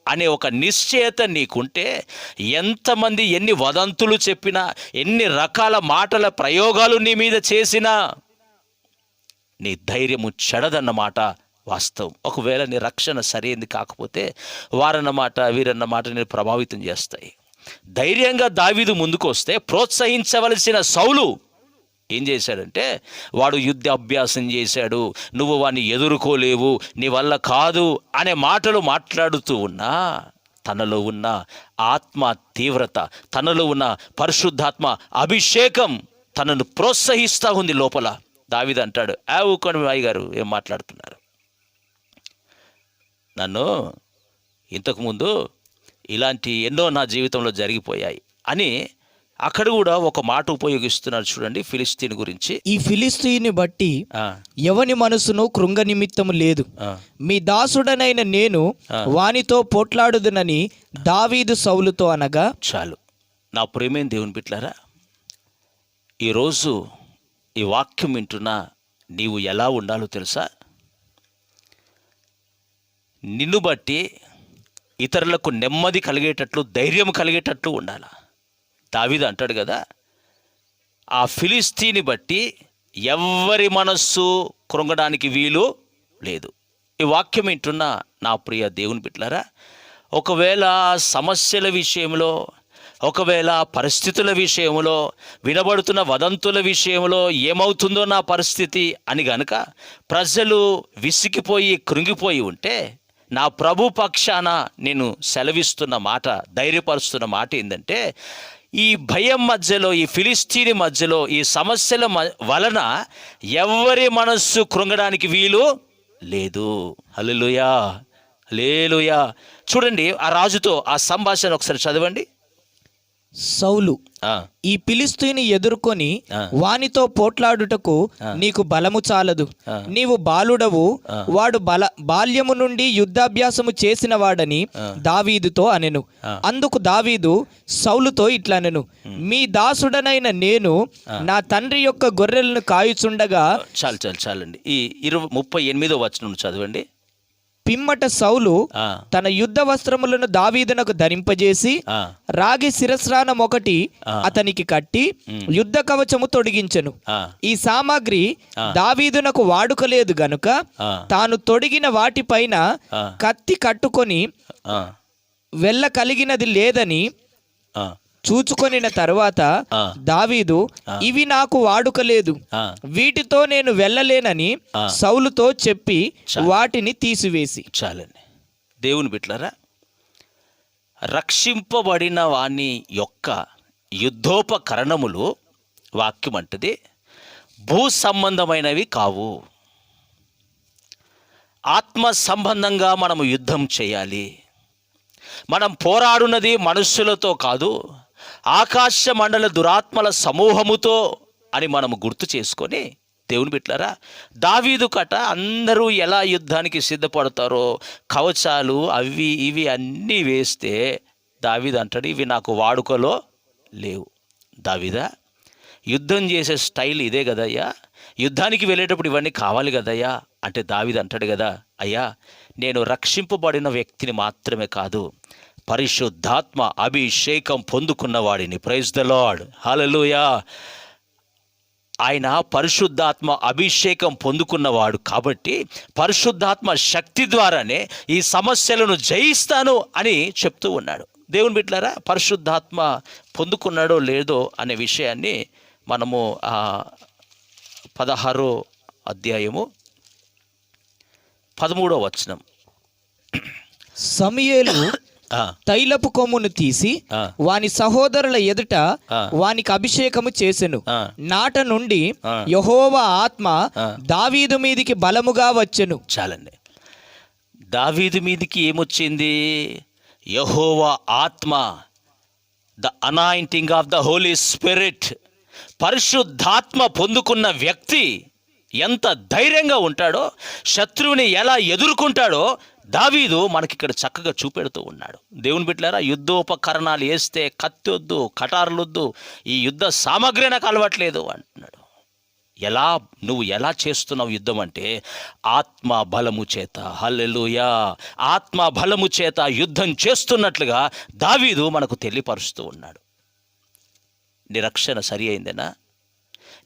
అనే ఒక నిశ్చయత నీకుంటే ఎంతమంది ఎన్ని వదంతులు చెప్పినా, ఎన్ని రకాల మాటల ప్రయోగాలు నీ మీద చేసినా నీ ధైర్యము చెడదన్నమాట వాస్తవం. ఒకవేళ నీ రక్షణ సరైనది కాకపోతే వారన్నమాట వీరన్నమాట నేను ప్రభావితం చేస్తాయి. ధైర్యంగా దావీదు ముందుకు వస్తే ప్రోత్సహించవలసిన సౌలు ఏం చేశాడంటే, వాడు యుద్ధ అభ్యాసం చేశాడు, నువ్వు వాడిని ఎదుర్కోలేవు, నీ వల్ల కాదు అనే మాటలు మాట్లాడుతూ ఉన్నా తనలో ఉన్న ఆత్మ తీవ్రత, తనలో ఉన్న పరిశుద్ధాత్మ అభిషేకం తనను ప్రోత్సహిస్తూ ఉంది లోపల. దావీదు అంటాడు, ఊకొని అయ్య గారు ఏం మాట్లాడుతున్నారు, నన్ను ఇంతకుముందు ఇలాంటి ఎన్నో నా జీవితంలో జరిగిపోయాయి అని అక్కడ కూడా ఒక మాట ఉపయోగిస్తున్నారు చూడండి ఫిలిష్తీని గురించి. ఈ ఫిలిష్తీయుని బట్టి ఎవని మనసును కృంగ నిమిత్తము లేదు, మీ దాసుడనైన నేను వానితో పోట్లాడుదునని దావీదు సౌలుతో అనగా. చాలు. నా ప్రియమైన దేవుని బిడ్డలారా, ఈరోజు ఈ వాక్యం వింటున్నా నీవు ఎలా ఉండాలో తెలుసా? నిన్ను బట్టి ఇతరులకు నెమ్మది కలిగేటట్లు, ధైర్యం కలిగేటట్లు ఉండాలి. దావీదు అంటాడు కదా, ఆ ఫిలిష్తీని బట్టి ఎవ్వరి మనస్సు కృంగడానికి వీలు లేదు. ఈ వాక్యం వింటున్న నా ప్రియ దేవుని బిడ్డలారా, ఒకవేళ సమస్యల విషయంలో, ఒకవేళ పరిస్థితుల విషయంలో, వినబడుతున్న వదంతుల విషయంలో ఏమవుతుందో నా పరిస్థితి అని గనుక ప్రజలు విసిగిపోయి కృంగిపోయి ఉంటే, నా ప్రభు పక్షాన నేను సెలవిస్తున్న మాట, ధైర్యపరుస్తున్న మాట ఏంటంటే, ఈ భయం మధ్యలో, ఈ ఫిలిష్తీని మధ్యలో, ఈ సమస్యల వలన ఎవరి మనస్సు కృంగడానికి వీలు లేదు. హల్లెలూయా, హల్లెలూయా. చూడండి ఆ రాజుతో ఆ సంభాషణ ఒకసారి చదవండి. సౌలు, ఈ ఫిలిష్తీయుని ఎదుర్కొని వానితో పోట్లాడుటకు నీకు బలము చాలదు, నీవు బాలుడవు, వాడు బాల్యము నుండి యుద్ధాభ్యాసము చేసిన వాడని దావీదుతో అనెను. అందుకు దావీదు సౌలుతో ఇట్లనెను, మీ దాసుడనైన నేను నా తండ్రి యొక్క గొర్రెలను కాయుచుండగా. చాలండి. ఈ 38వ వచనం చదవండి. పిమ్మట సౌలు తన యుద్ధ వస్త్రములను దావీదునకు ధరింపజేసి రాగి శిరస్నానం ఒకటి అతనికి కట్టి యుద్ధ కవచము తొడిగించెను. ఈ సామాగ్రి దావీదునకు వాడుకలేదు గనుక తాను తొడిగిన వాటిపైన కత్తి కట్టుకొని వెళ్ళ కలిగినది లేదని చూచుకొనిన తరువాత దావీదు, ఇవి నాకు వాడుకలేదు, వీటితో నేను వెళ్ళలేనని సౌలుతో చెప్పి వాటిని తీసివేసి. చాలండి. దేవుని బిడ్డలారా, రక్షింపబడిన వాని యొక్క యుద్ధోపకరణములు వాక్యం అంటది భూ సంబంధమైనవి కావు. ఆత్మ సంబంధంగా మనము యుద్ధం చేయాలి. మనం పోరాడున్నది మనుష్యులతో కాదు, ఆకాశ మండల దురాత్మల సమూహముతో అని మనము గుర్తు చేసుకొని, దేవుని బిడ్డలారా, దావీదు కట అందరూ ఎలా యుద్ధానికి సిద్ధపడతారో కవచాలు అవి ఇవి అన్నీ వేస్తే దావీదు అంటాడు, ఇవి నాకు వాడుకలో లేవు. దావీదా, యుద్ధం చేసే స్టైల్ ఇదే కదయ్యా, యుద్ధానికి వెళ్ళేటప్పుడు ఇవన్నీ కావాలి కదయ్యా అంటే దావీదు అంటాడు కదా, అయ్యా నేను రక్షింపబడిన వ్యక్తిని మాత్రమే కాదు, పరిశుద్ధాత్మ అభిషేకం పొందుకున్నవాడిని. ప్రైజ్ ద లార్డ్, హల్లెలూయా. ఆయన పరిశుద్ధాత్మ అభిషేకం పొందుకున్నవాడు కాబట్టి పరిశుద్ధాత్మ శక్తి ద్వారానే ఈ సమస్యలను జయిస్తాను అని చెప్తూ ఉన్నాడు. దేవుని బిడ్డలారా, పరిశుద్ధాత్మ పొందుకున్నాడో లేదో అనే విషయాన్ని మనము 16వ అధ్యాయము 13వ వచనం. సమూయేలు తైలపు కొమ్మును తీసి వాని సహోదరుల ఎదుట వానికి అభిషేకము చేసెను. నాట నుండి యెహోవా ఆత్మ దావీదు మీదికి బలముగా వచ్చెను. చాలండి, దావీదు మీదికి ఏమొచ్చింది? యెహోవా ఆత్మ, the anointing of the Holy Spirit. పరిశుద్ధాత్మ పొందుకున్న వ్యక్తి ఎంత ధైర్యంగా ఉంటాడో, శత్రువుని ఎలా ఎదుర్కొంటాడో దావీదు మనకిక్కడ చక్కగా చూపెడుతూ ఉన్నాడు. దేవుని బిడ్డలారా, యుద్ధోపకరణాలు వేస్తే కత్తి వద్దు, కటారులొద్దు, ఈ యుద్ధ సామగ్రి నాకు అలవాట్లేదు అంటున్నాడు. నువ్వు ఎలా చేస్తున్నావు యుద్ధం అంటే ఆత్మ బలము చేత. హల్లెలూయా. ఆత్మ బలము చేత యుద్ధం చేస్తున్నట్లుగా దావీదు మనకు తెలియపరుస్తూ ఉన్నాడు. నీ రక్షణ సరి అయిందేనా?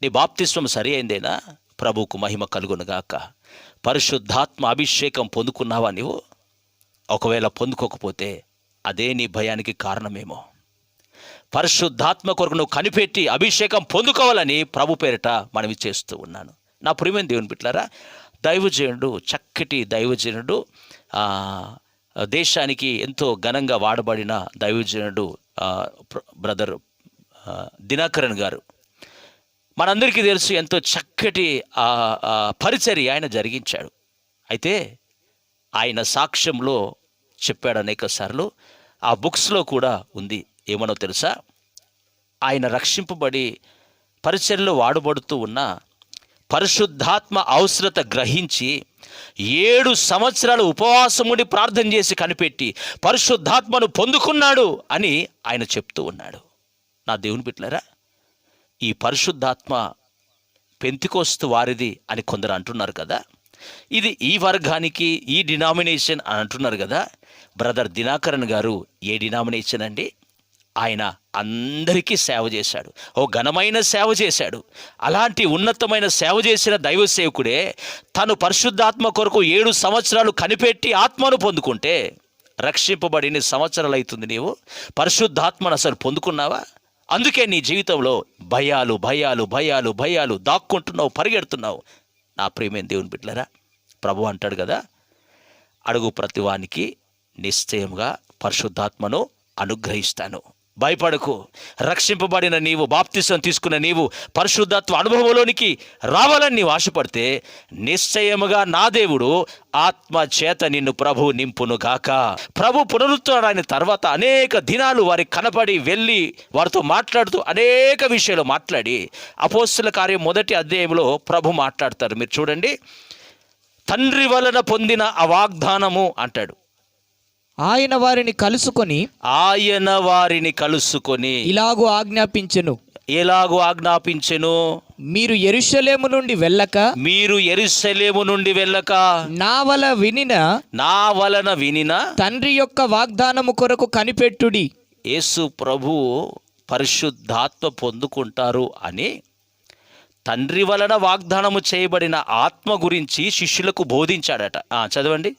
నీ బాప్తిస్వం సరి అయిందేనా? ప్రభువుకు మహిమ కలుగునుగాక. పరిశుద్ధాత్మ అభిషేకం పొందుకున్నావా నీవు? ఒకవేళ పొందుకోకపోతే అదే నీ భయానికి కారణమేమో. పరిశుద్ధాత్మ కొరకు నువ్వు కనిపెట్టి అభిషేకం పొందుకోవాలని ప్రభు పేరిట మనవి చేస్తూ ఉన్నాను. నా ప్రియమైన దేవుని బిడ్డలారా, దైవజనుడు, చక్కటి దైవజనుడు, దేశానికి ఎంతో ఘనంగా వాడబడిన దైవజనుడు బ్రదర్ దినకరన్ గారు, మనందరికీ తెలుసు ఎంతో చక్కటి పరిచర్య ఆయన జరిగించాడు. అయితే ఆయన సాక్ష్యంలో చెప్పాడు అనేక సార్లు, ఆ బుక్స్లో కూడా ఉంది. ఏమనో తెలుసా? ఆయన రక్షింపబడి పరిచర్యలో వాడబడుతూ ఉన్న పరిశుద్ధాత్మ అవసరత గ్రహించి 7 సంవత్సరాలు ఉపవాసం ఉండి ప్రార్థన చేసి కనిపెట్టి పరిశుద్ధాత్మను పొందుకున్నాడు అని ఆయన చెప్తూ ఉన్నాడు. నా దేవుని బిడ్డలారా, ఈ పరిశుద్ధాత్మ పెంతెకోస్తు వారిది అని కొందరు అంటున్నారు కదా, ఇది ఈ వర్గానికి, ఈ డినామినేషన్ అని అంటున్నారు కదా. బ్రదర్ దినకరన్ గారు ఏ డినామినేషన్ అండి? ఆయన అందరికీ సేవ చేశాడు, ఓ ఘనమైన సేవ చేశాడు. అలాంటి ఉన్నతమైన సేవ చేసిన దైవ సేవకుడే తను పరిశుద్ధాత్మ కొరకు 7 సంవత్సరాలు కనిపెట్టి ఆత్మను పొందుకుంటే, రక్షింపబడిన సంవత్సరాలు అవుతుంది, నీవు పరిశుద్ధాత్మను అసలు పొందుకున్నావా? అందుకే నీ జీవితంలో భయాలు భయాలు భయాలు భయాలు దాక్కుంటున్నావు, పరిగెడుతున్నావు. నా ప్రియమైన దేవుని బిడ్డలారా, ప్రభు అంటాడు కదా, అడుగు ప్రతివానికి నిశ్చయంగా పరిశుద్ధాత్మను అనుగ్రహిస్తాను. భయపడకు. రక్షింపబడిన నీవు, బాప్తిసం తీసుకున్న నీవు పరిశుద్ధాత్మ అనుభవంలోనికి రావాలని నీవు ఆశపడితే నిశ్చయముగా నా దేవుడు ఆత్మ చేత నిన్ను ప్రభు నింపును గాక. ప్రభు పునరుత్థానాన్ని తర్వాత అనేక దినాలు వారికి కనపడి వెళ్ళి వారితో మాట్లాడుతూ అనేక విషయాలు మాట్లాడి అపోస్తల కార్యం 1వ అధ్యాయంలో ప్రభు మాట్లాడతారు. మీరు చూడండి, తండ్రి వలన పొందిన ఆ వాగ్దానము అంటాడు. ఆయన వారిని కలుసుకొని ఇలాగూ ఆజ్ఞాపించెను, మీరు యెరూషలేము నుండి వెళ్ళక నా వలన వినిన తండ్రి యొక్క వాగ్దానము కొరకు కనిపెట్టుడి. యేసు ప్రభు పరిశుద్ధాత్మ పొందుకుంటారు అని తండ్రి వలన వాగ్దానము చేయబడిన ఆత్మ గురించి శిష్యులకు బోధించాడట. చదవండి.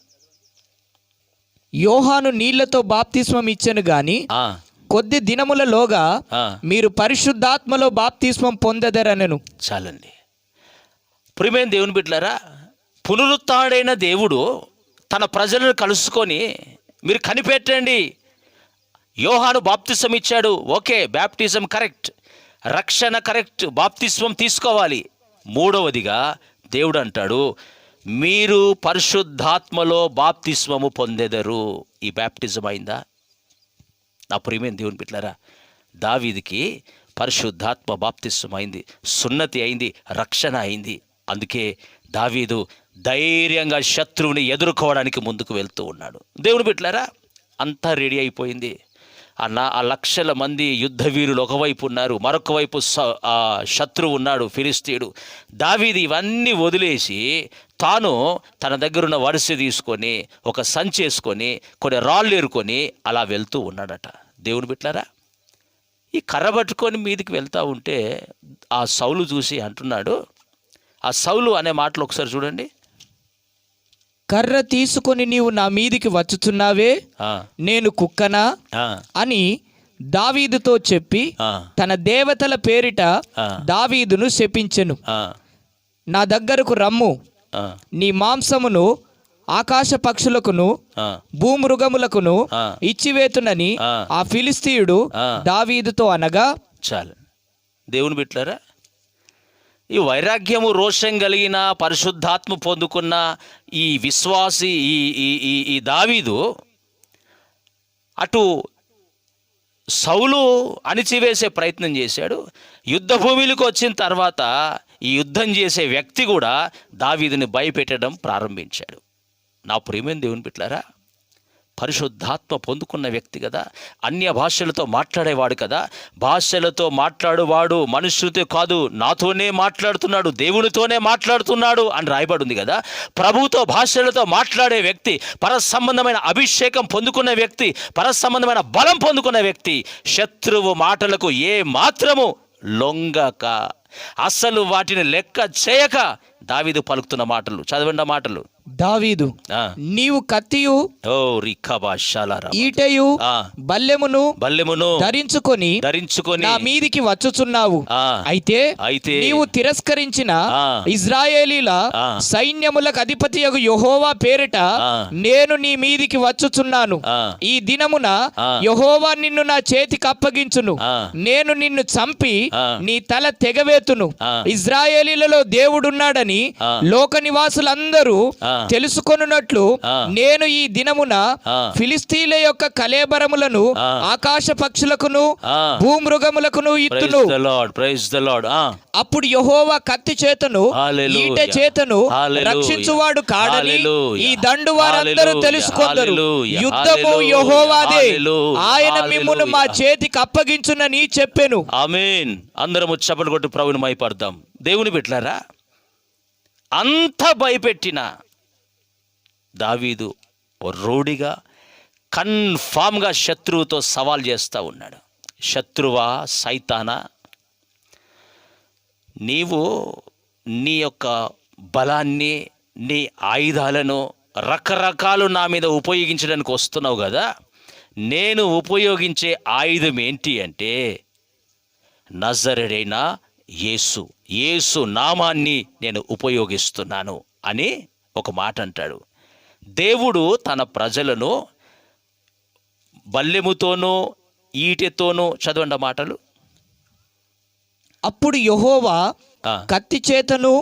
యోహాను నీళ్లతో బాప్తిస్మం ఇచ్చెను గాని కొద్ది దినములలోగా మీరు పరిశుద్ధాత్మలో బాప్తిస్మం పొందెదరనెను. చాలండి. ప్రియమైన దేవుని బిడ్డలారా, పునరుత్థానుడైన దేవుడు తన ప్రజలను కలుసుకొని మీరు కనిపెట్టండి. యోహాను బాప్తిస్మం ఇచ్చాడు, ఓకే, బాప్టిజం కరెక్ట్, రక్షణ కరెక్ట్, బాప్తిస్మం తీసుకోవాలి. 3వదిగా దేవుడు అంటాడు, మీరు పరిశుద్ధాత్మలో బాప్తిస్మము పొందెదరు. ఈ బాప్టిజం అయిందా? నా ప్రియమైన దేవుని బిడ్డలారా, దావీదుకి పరిశుద్ధాత్మ బాప్తిస్మం అయింది, సున్నతి అయింది, రక్షణ అయింది. అందుకే దావీదు ధైర్యంగా శత్రువుని ఎదుర్కోవడానికి ముందుకు వెళ్తూ ఉన్నాడు. దేవుని బిడ్డలారా, అంతా రెడీ అయిపోయింది. ఆ లక్షల మంది యుద్ధ వీరులు ఒకవైపు ఉన్నారు, మరొక వైపు శత్రువు ఉన్నాడు, ఫిలిస్తీయుడు. దావీదు ఇవన్నీ వదిలేసి తాను తన దగ్గరున్న వరుస తీసుకొని ఒక సంచి వేసుకొని కొన్ని రాళ్ళు ఏరుకొని అలా వెళ్తూ ఉన్నాడట. దేవుని బిడ్డలారా, ఈ కర్ర పట్టుకొని మీదికి వెళ్తూ ఉంటే ఆ సౌలు చూసి అంటున్నాడు, ఆ సౌలు అనే మాటలు ఒకసారి చూడండి. కర్ర తీసుకొని నీవు నా మీదికి వచ్చుచున్నావే, నేను కుక్కనా అని దావీదుతో చెప్పి తన దేవతల పేరిట దావీదును శపించెను. నా దగ్గరకు రమ్ము, నీ మాంసమును ఆకాశ పక్షులకును భూమృగములకును ఇచ్చివేతునని ఆ ఫిలిస్తీయుడు దావీదుతో అనగా. చాలు. దేవుని బిడ్డలారా, ఈ వైరాగ్యము రోషం కలిగిన పరిశుద్ధాత్మ పొందుకున్న ఈ విశ్వాసి ఈ దావీదు అటు సౌలు అణిచివేసే ప్రయత్నం చేశాడు. యుద్ధ భూమిలోకి వచ్చిన తర్వాత ఈ యుద్ధం చేసే వ్యక్తి కూడా దావీదుని భయపెట్టడం ప్రారంభించాడు. నా ప్రియమైన దేవుని బిడ్డలారా, పరిశుద్ధాత్మ పొందుకున్న వ్యక్తి కదా, అన్య భాషలతో మాట్లాడేవాడు కదా. భాషలతో మాట్లాడువాడు మనుషులతో కాదు, నాతోనే మాట్లాడుతున్నాడు, దేవునితోనే మాట్లాడుతున్నాడు అని రాయబడి ఉంది కదా. ప్రభుతో భాషలతో మాట్లాడే వ్యక్తి, పరసంబంధమైన అభిషేకం పొందుకున్న వ్యక్తి, పరసంబంధమైన బలం పొందుకున్న వ్యక్తి శత్రువు మాటలకు ఏ మాత్రము లొంగక, అసలు వాటిని లెక్క చేయక దావీదు పలుకుతున్న మాటలు చదవండి. మాటలు, దావీదు, నీవు కత్తియు ఈటయు బల్లెమును ధరించుకొని నా మీదికి వచ్చుచున్నావు. అయితే నీవు తిరస్కరించిన ఇజ్రాయేలీల సైన్యములకు అధిపతియగు యెహోవా పేరిట నేను నీ మీదికి వచ్చుచున్నాను. ఈ దినమున యెహోవా నిన్ను నా చేతికి అప్పగించును. నేను నిన్ను చంపి నీ తల తెగవేతును. ఇజ్రాయేలీలలో దేవుడున్నాడని లోక నివాసులందరూ తెలుసుకొనున్నట్లు నేను ఈ దినమున ఫిలిస్తీన్ల యొక్క కళేబరములను ఆకాశ పక్షులకును భూమృగములకును ఇత్తును. అప్పుడు యెహోవా కత్తి చేతను ఈట చేతను రక్షించువాడు కాడని ఈ దండు వారందరూ తెలుసుకొందరు. యుద్ధము యెహోవాదే, ఆయన మిమ్మును మా చేతికి అప్పగించునని చెప్పెను. ఆమేన్. అందరము చప్పట్లు కొట్టి ప్రభువుని మహిమపడదాం. దేవుని బిడ్డలారా, అంత భయపెట్టిన దావీదు రోడిగా కన్ఫామ్గా శత్రువుతో సవాల్ చేస్తూ ఉన్నాడు. శత్రువా, సైతానా, నీవు నీ యొక్క బలాన్ని, నీ ఆయుధాలను రకరకాలు నా మీద ఉపయోగించడానికి వస్తున్నావు కదా. నేను ఉపయోగించే ఆయుధం ఏంటి అంటే నజరేయుడైన యేసు నామాన్ని నేను ఉపయోగిస్తున్నాను అని ఒక మాట అంటాడు. దేవుడు తన ప్రజలను బల్లెముతోనూ ఈటెతోనూ, చదవండి మాటలు. అప్పుడు యెహోవా కత్తి చేతను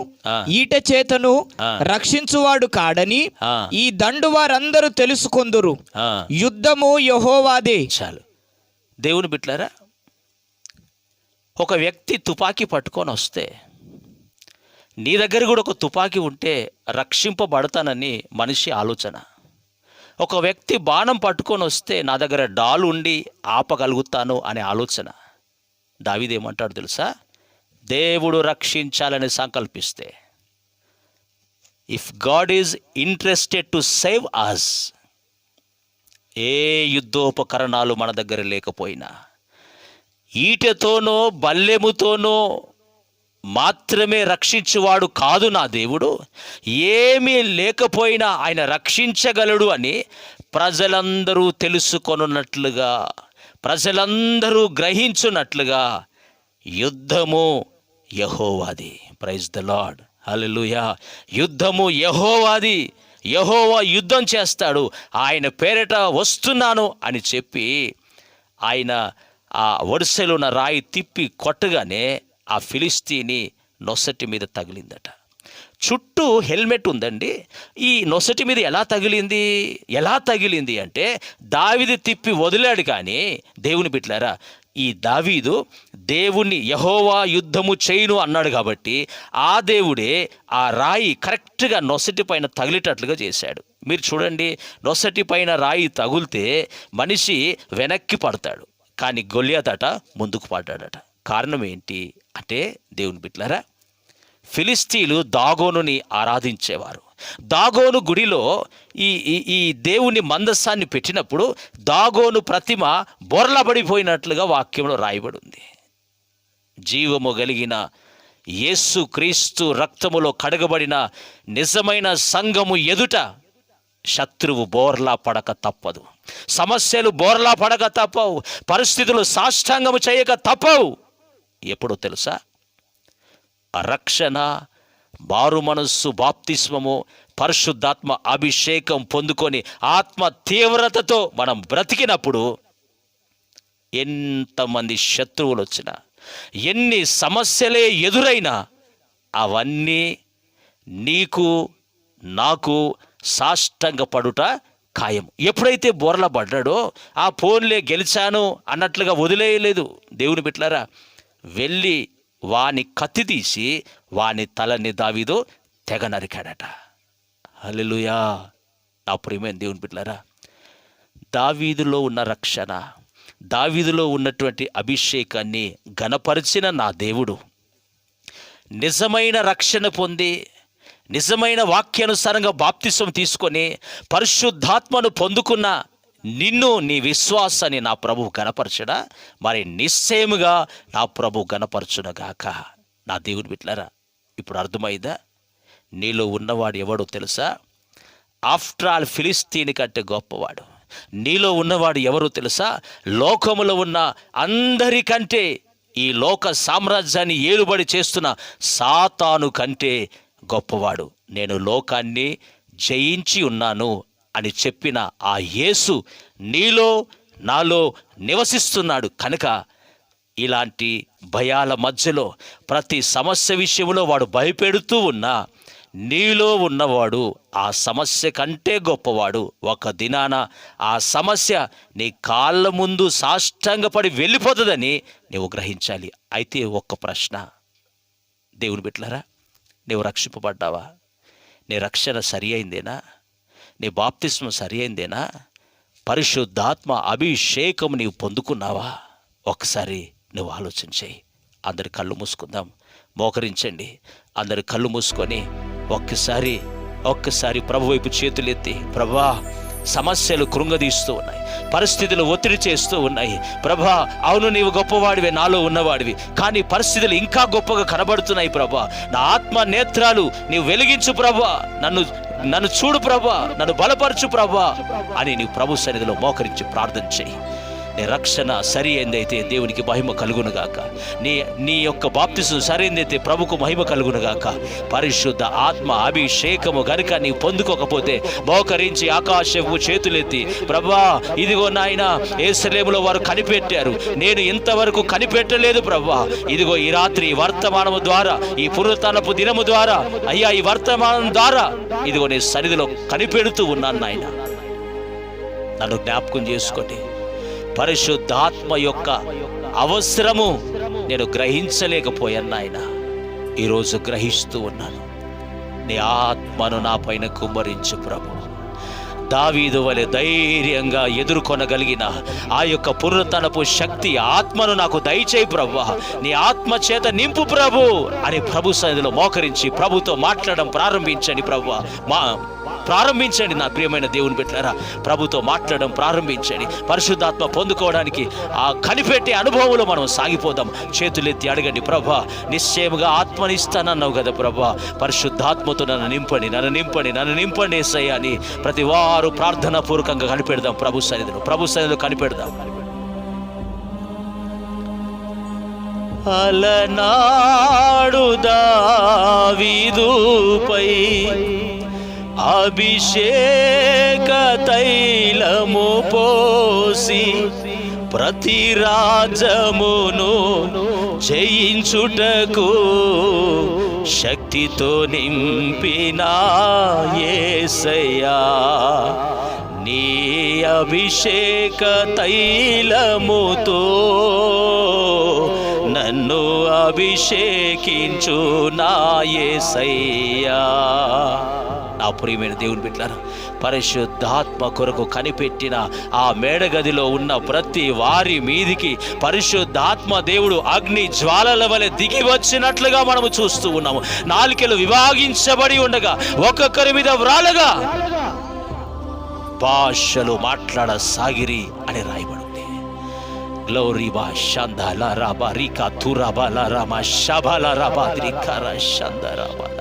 ఈట చేతను రక్షించువాడు కాడని ఈ దండు వారందరూ తెలుసుకొందురు. యుద్ధము యెహోవాదే. చాలు. దేవుని బిడ్డలారా, ఒక వ్యక్తి తుపాకీ పట్టుకొని వస్తే, నీ దగ్గర కూడా ఒక తుపాకీ ఉంటే రక్షింపబడతానని మనిషి ఆలోచన. ఒక వ్యక్తి బాణం పట్టుకొని వస్తే నా దగ్గర డాలు ఉండి ఆపగలుగుతాను అనే ఆలోచన. దావీదు ఏమంటాడు తెలుసా? దేవుడు రక్షించాలని సంకల్పిస్తే, if God is interested to save us, ఏ యుద్ధోపకరణాలు మన దగ్గర లేకపోయినా, ఈటెతోనో బల్లెముతోనో మాత్రమే రక్షించువాడు కాదు నా దేవుడు. ఏమీ లేకపోయినా ఆయన రక్షించగలడు అని ప్రజలందరూ తెలుసుకొనున్నట్లుగా, ప్రజలందరూ గ్రహించున్నట్లుగా యుద్ధము యెహోవాది. ప్రైజ్ ద లార్డ్, హల్లెలూయా. యుద్ధము యెహోవాది. యెహోవా యుద్ధం చేస్తాడు. ఆయన పేరిట వస్తున్నాను అని చెప్పి ఆయన ఆ వరుసలో ఉన్న రాయి తిప్పి కొట్టగానే ఆ ఫిలిస్తీని నొసటి మీద తగిలిందట. చుట్టూ హెల్మెట్ ఉందండి. ఈ నొసటి మీద ఎలా తగిలింది అంటే దావీదు తిప్పి వదిలాడు. కానీ దేవుని బిడ్డలారా, ఈ దావీదు దేవుణ్ణి యెహోవా యుద్ధము చేయును అన్నాడు కాబట్టి ఆ దేవుడే ఆ రాయి కరెక్ట్గా నొసటి పైన తగిలేటట్లుగా చేశాడు. మీరు చూడండి, నొసటి పైన రాయి తగులితే మనిషి వెనక్కి పడతాడు, కానీ గొల్యాతట ముందుకు పడ్డాడట. కారణం ఏంటి అంటే దేవుని బిడ్డలారా, ఫిలిస్తీన్లు దాగోనుని ఆరాధించేవారు. దాగోను గుడిలో ఈ దేవుని మందస్సాన్ని పెట్టినప్పుడు దాగోను ప్రతిమ బొర్లబడిపోయినట్లుగా వాక్యంలో రాయబడి ఉంది. జీవము కలిగిన యేసు క్రీస్తు రక్తములో కడగబడిన నిజమైన సంఘము ఎదుట శత్రువు బోర్లా పడక తప్పదు, సమస్యలు బోర్లా పడక తప్పవు, పరిస్థితులు సాష్టాంగము చేయక తప్పవు. ఎప్పుడో తెలుసా? రక్షణ, మారు మనస్సు, బాప్తిస్మము, పరిశుద్ధాత్మ అభిషేకం పొందుకొని ఆత్మ తీవ్రతతో మనం బ్రతికినప్పుడు ఎంతమంది శత్రువులు వచ్చినా, ఎన్ని సమస్యలే ఎదురైనా అవన్నీ నీకు నాకు సాష్టంగపడుట ఖాయం. ఎప్పుడైతే బోర్ల పడ్డాడో ఆ ఫోన్లే గెలిచాను అన్నట్లుగా వదిలేయలేదు. దేవుని బిడ్డలారా, వెళ్ళి వాని కత్తి తీసి వాని తలని దావీదు తెగ నరికాడట. హల్లెలూయా. నా ప్రియమైన దేవుని బిడ్డలారా, దావీదులో ఉన్న రక్షణ, దావీదులో ఉన్నటువంటి అభిషేకాన్ని ఘనపరిచిన నా దేవుడు నిజమైన రక్షణ పొంది నిజమైన వాక్యానుసారంగా బాప్తిసం తీసుకొని పరిశుద్ధాత్మను పొందుకున్న నిన్ను, నీ విశ్వాసాన్ని నా ప్రభువు గణపరచడా? మరి నిశ్చయముగా నా ప్రభువు గణపరచునగాక. నా దేవుని బిడ్డలారా, ఇప్పుడు అర్థమైందా? నీలో ఉన్నవాడు ఎవడో తెలుసా? ఆఫ్టర్ ఆల్ ఫిలిస్తీని కంటే గొప్పవాడు. నీలో ఉన్నవాడు ఎవరో తెలుసా? లోకములో ఉన్న అందరికంటే, ఈ లోక సామ్రాజ్యాన్ని ఏలుబడి చేస్తున్న సాతాను కంటే గొప్పవాడు. నేను లోకాన్ని జయించి ఉన్నాను అని చెప్పిన ఆ యేసు నీలో నాలో నివసిస్తున్నాడు కనుక ఇలాంటి భయాల మధ్యలో ప్రతి సమస్య విషయంలో వాడు భయపెడుతూ ఉన్నా నీలో ఉన్నవాడు ఆ సమస్య కంటే గొప్పవాడు. ఒక దినాన ఆ సమస్య నీ కాళ్ళ ముందు సాష్టాంగపడి వెళ్ళిపోతుందని నీవు గ్రహించాలి. అయితే ఒక్క ప్రశ్న, దేవుని బిడ్డలారా, నీవు రక్షింపబడ్డావా? నీ రక్షణ సరి అయిందేనా? నీ బాప్తిస్మం సరి అయిందేనా? పరిశుద్ధాత్మ అభిషేకం నీవు పొందుకున్నావా? ఒకసారి నువ్వు ఆలోచన చేయి. అందరి కళ్ళు మూసుకుందాం, మోకరించండి. అందరి కళ్ళు మూసుకొని ఒక్కసారి ప్రభు వైపు చేతులెత్తి, ప్రభా సమస్యలు కృంగదీస్తూ ఉన్నాయి, పరిస్థితులు ఒత్తిడి చేస్తూ ఉన్నాయి. ప్రభా, అవును నీవు గొప్పవాడివే, నాలో ఉన్నవాడివి, కానీ పరిస్థితులు ఇంకా గొప్పగా కనబడుతున్నాయి. ప్రభా, నా ఆత్మ నేత్రాలు నీవు వెలిగించు ప్రభా, నన్ను చూడు ప్రభా, నన్ను బలపరచు ప్రభా అని నీవు ప్రభు సన్నిధిలో మోకరించి ప్రార్థన చేయి. నీ రక్షణ సరి అయిందైతే దేవునికి మహిమ కలుగునుగాక. నీ యొక్క బాప్తిసం సరైనదైతే ప్రభుకు మహిమ కలుగునుగాక. పరిశుద్ధ ఆత్మ అభిషేకము గనుక నీవు పొందుకోకపోతే మోకరించి ఆకాశపు చేతులెత్తి, ప్రభా ఇదిగో నాయన, యెరూషలేములో వారు కనిపెట్టారు, నేను ఇంతవరకు కనిపెట్టలేదు ప్రభా. ఇదిగో ఈ రాత్రి వర్తమానము ద్వారా, ఈ పునరుత్థానపు దినము ద్వారా, అయ్యా ఈ వర్తమానం ద్వారా ఇదిగో నీ సన్నిధిలో కనిపెడుతూ ఉన్నాను నాయన. నన్ను జ్ఞాపకం చేసుకోండి. పరిశుద్ధాత్మ యొక్క అవసరము నేను గ్రహించలేకపోయాను నాయన, ఈరోజు గ్రహిస్తూ ఉన్నాను. నీ ఆత్మను నా పైన కుమ్మరించు ప్రభు. దావీదు వలె ధైర్యంగా ఎదుర్కొనగలిగిన ఆ యొక్క పునరుత్థానపు శక్తి, ఆత్మను నాకు దయచేయి ప్రభు. నీ ఆత్మ చేత నింపు ప్రభు అని ప్రభు సన్నిధిలో మోకరించి ప్రభుతో మాట్లాడడం ప్రారంభించండి ప్రభు. ప్రారంభించండి నా ప్రియమైన దేవుని బిడ్డలారా, ప్రభుతో మాట్లాడడం ప్రారంభించండి. పరిశుద్ధాత్మ పొందుకోవడానికి ఆ కనిపెట్టే అనుభవంలో మనం సాగిపోదాం. చేతులెత్తి అడగండి, ప్రభా నిశ్చయముగా ఆత్మనిస్తానన్నావు కదా ప్రభా, పరిశుద్ధాత్మతో నన్ను నింపండి యేసయ్యా అని ప్రతి వారు ప్రార్థనా పూర్వకంగా కనిపెడదాం. ప్రభు సన్నిధిలో కనిపెడదాం. అలనాడు దావీదుపై అభిషేక తైలము పోసి ప్రతి రాజమును జయించుటకు శక్తితో నింపిన యేసయ్యా, నీ అభిషేక తైలముతో నన్ను అభిషేకించు నా యేసయ్యా. నా ప్రియమైన దేవుని బిడ్డలారా, పరిశుద్ధాత్మ కొరకు కనిపెట్టిన ఆ మేడగదిలో ఉన్న ప్రతి వారి మీదికి పరిశుద్ధాత్మ దేవుడు అగ్ని జ్వాలల వలె దిగి వచ్చినట్లుగా మనము చూస్తూ ఉన్నాము. నాలుకలు విభాగించబడి ఉండగా ఒక్కొక్కరి మీద వ్రాలగా భాషలు మాట్లాడసాగిరి అని రాయబడింది. గ్లోరీ బా షందల రబా రికా తురబల రమ శబల రబా రికర షందరబల.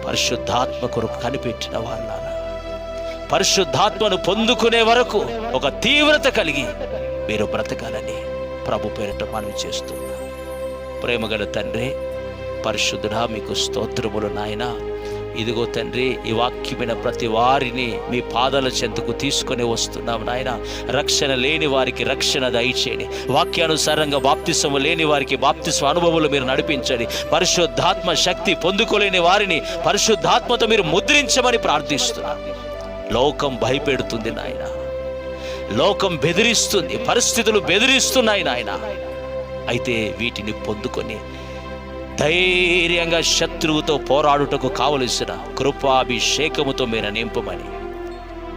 పరిశుద్ధాత్మ కొరకు కనిపెట్టిన వాళ్ళారా, పరిశుద్ధాత్మను పొందుకునే వరకు ఒక తీవ్రత కలిగి మీరు బ్రతకాలని ప్రభు పేరిట మనవి చేస్తున్నా. ప్రేమగల తండ్రి, పరిశుద్ధుడా, మీకు స్తోత్రములు నాయన. ఇదిగో తండ్రి, ఈ వాక్యమైన ప్రతి వారిని మీ పాదాల చెంతకు తీసుకొని వస్తున్నాం నాయన. రక్షణ లేని వారికి రక్షణ దయచేయండి. వాక్యానుసారంగా బాప్తిస్మము లేని వారికి బాప్తిస్మ అనుభవాలు మీరు నడిపించండి. పరిశుద్ధాత్మ శక్తి పొందుకోలేని వారిని పరిశుద్ధాత్మతో మీరు ముద్రించమని ప్రార్థిస్తున్నాం. లోకం భయపెడుతుంది నాయన, లోకం బెదిరిస్తుంది, పరిస్థితులు బెదిరిస్తున్నాయి నాయన. అయితే వీటిని పొందుకొని ధైర్యంగా శత్రువుతో పోరాడుటకు కావలసిన కృపాభిషేకముతో మీరు నింపమని,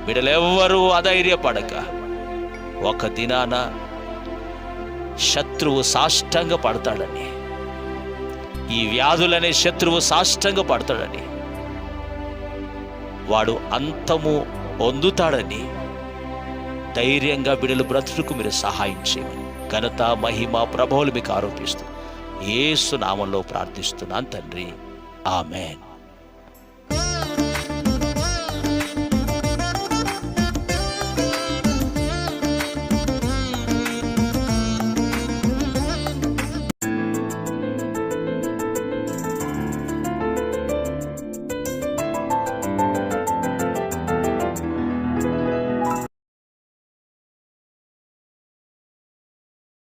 బిడ్డలెవ్వరూ అధైర్యపడక ఒక దినాన శత్రువు సాష్టంగ పడతాడని, ఈ వ్యాధులనే శత్రువు సాష్టంగ పడతాడని, వాడు అంతము పొందుతాడని ధైర్యంగా బిడ్డలు బ్రతుకు మీరు సహాయం చేయమని ఘనత మహిమ ప్రభువులు మీకు ఆరోపిస్తూ యేసు నామంలో ప్రార్థిస్తున్నాను తండ్రి. ఆమేన్.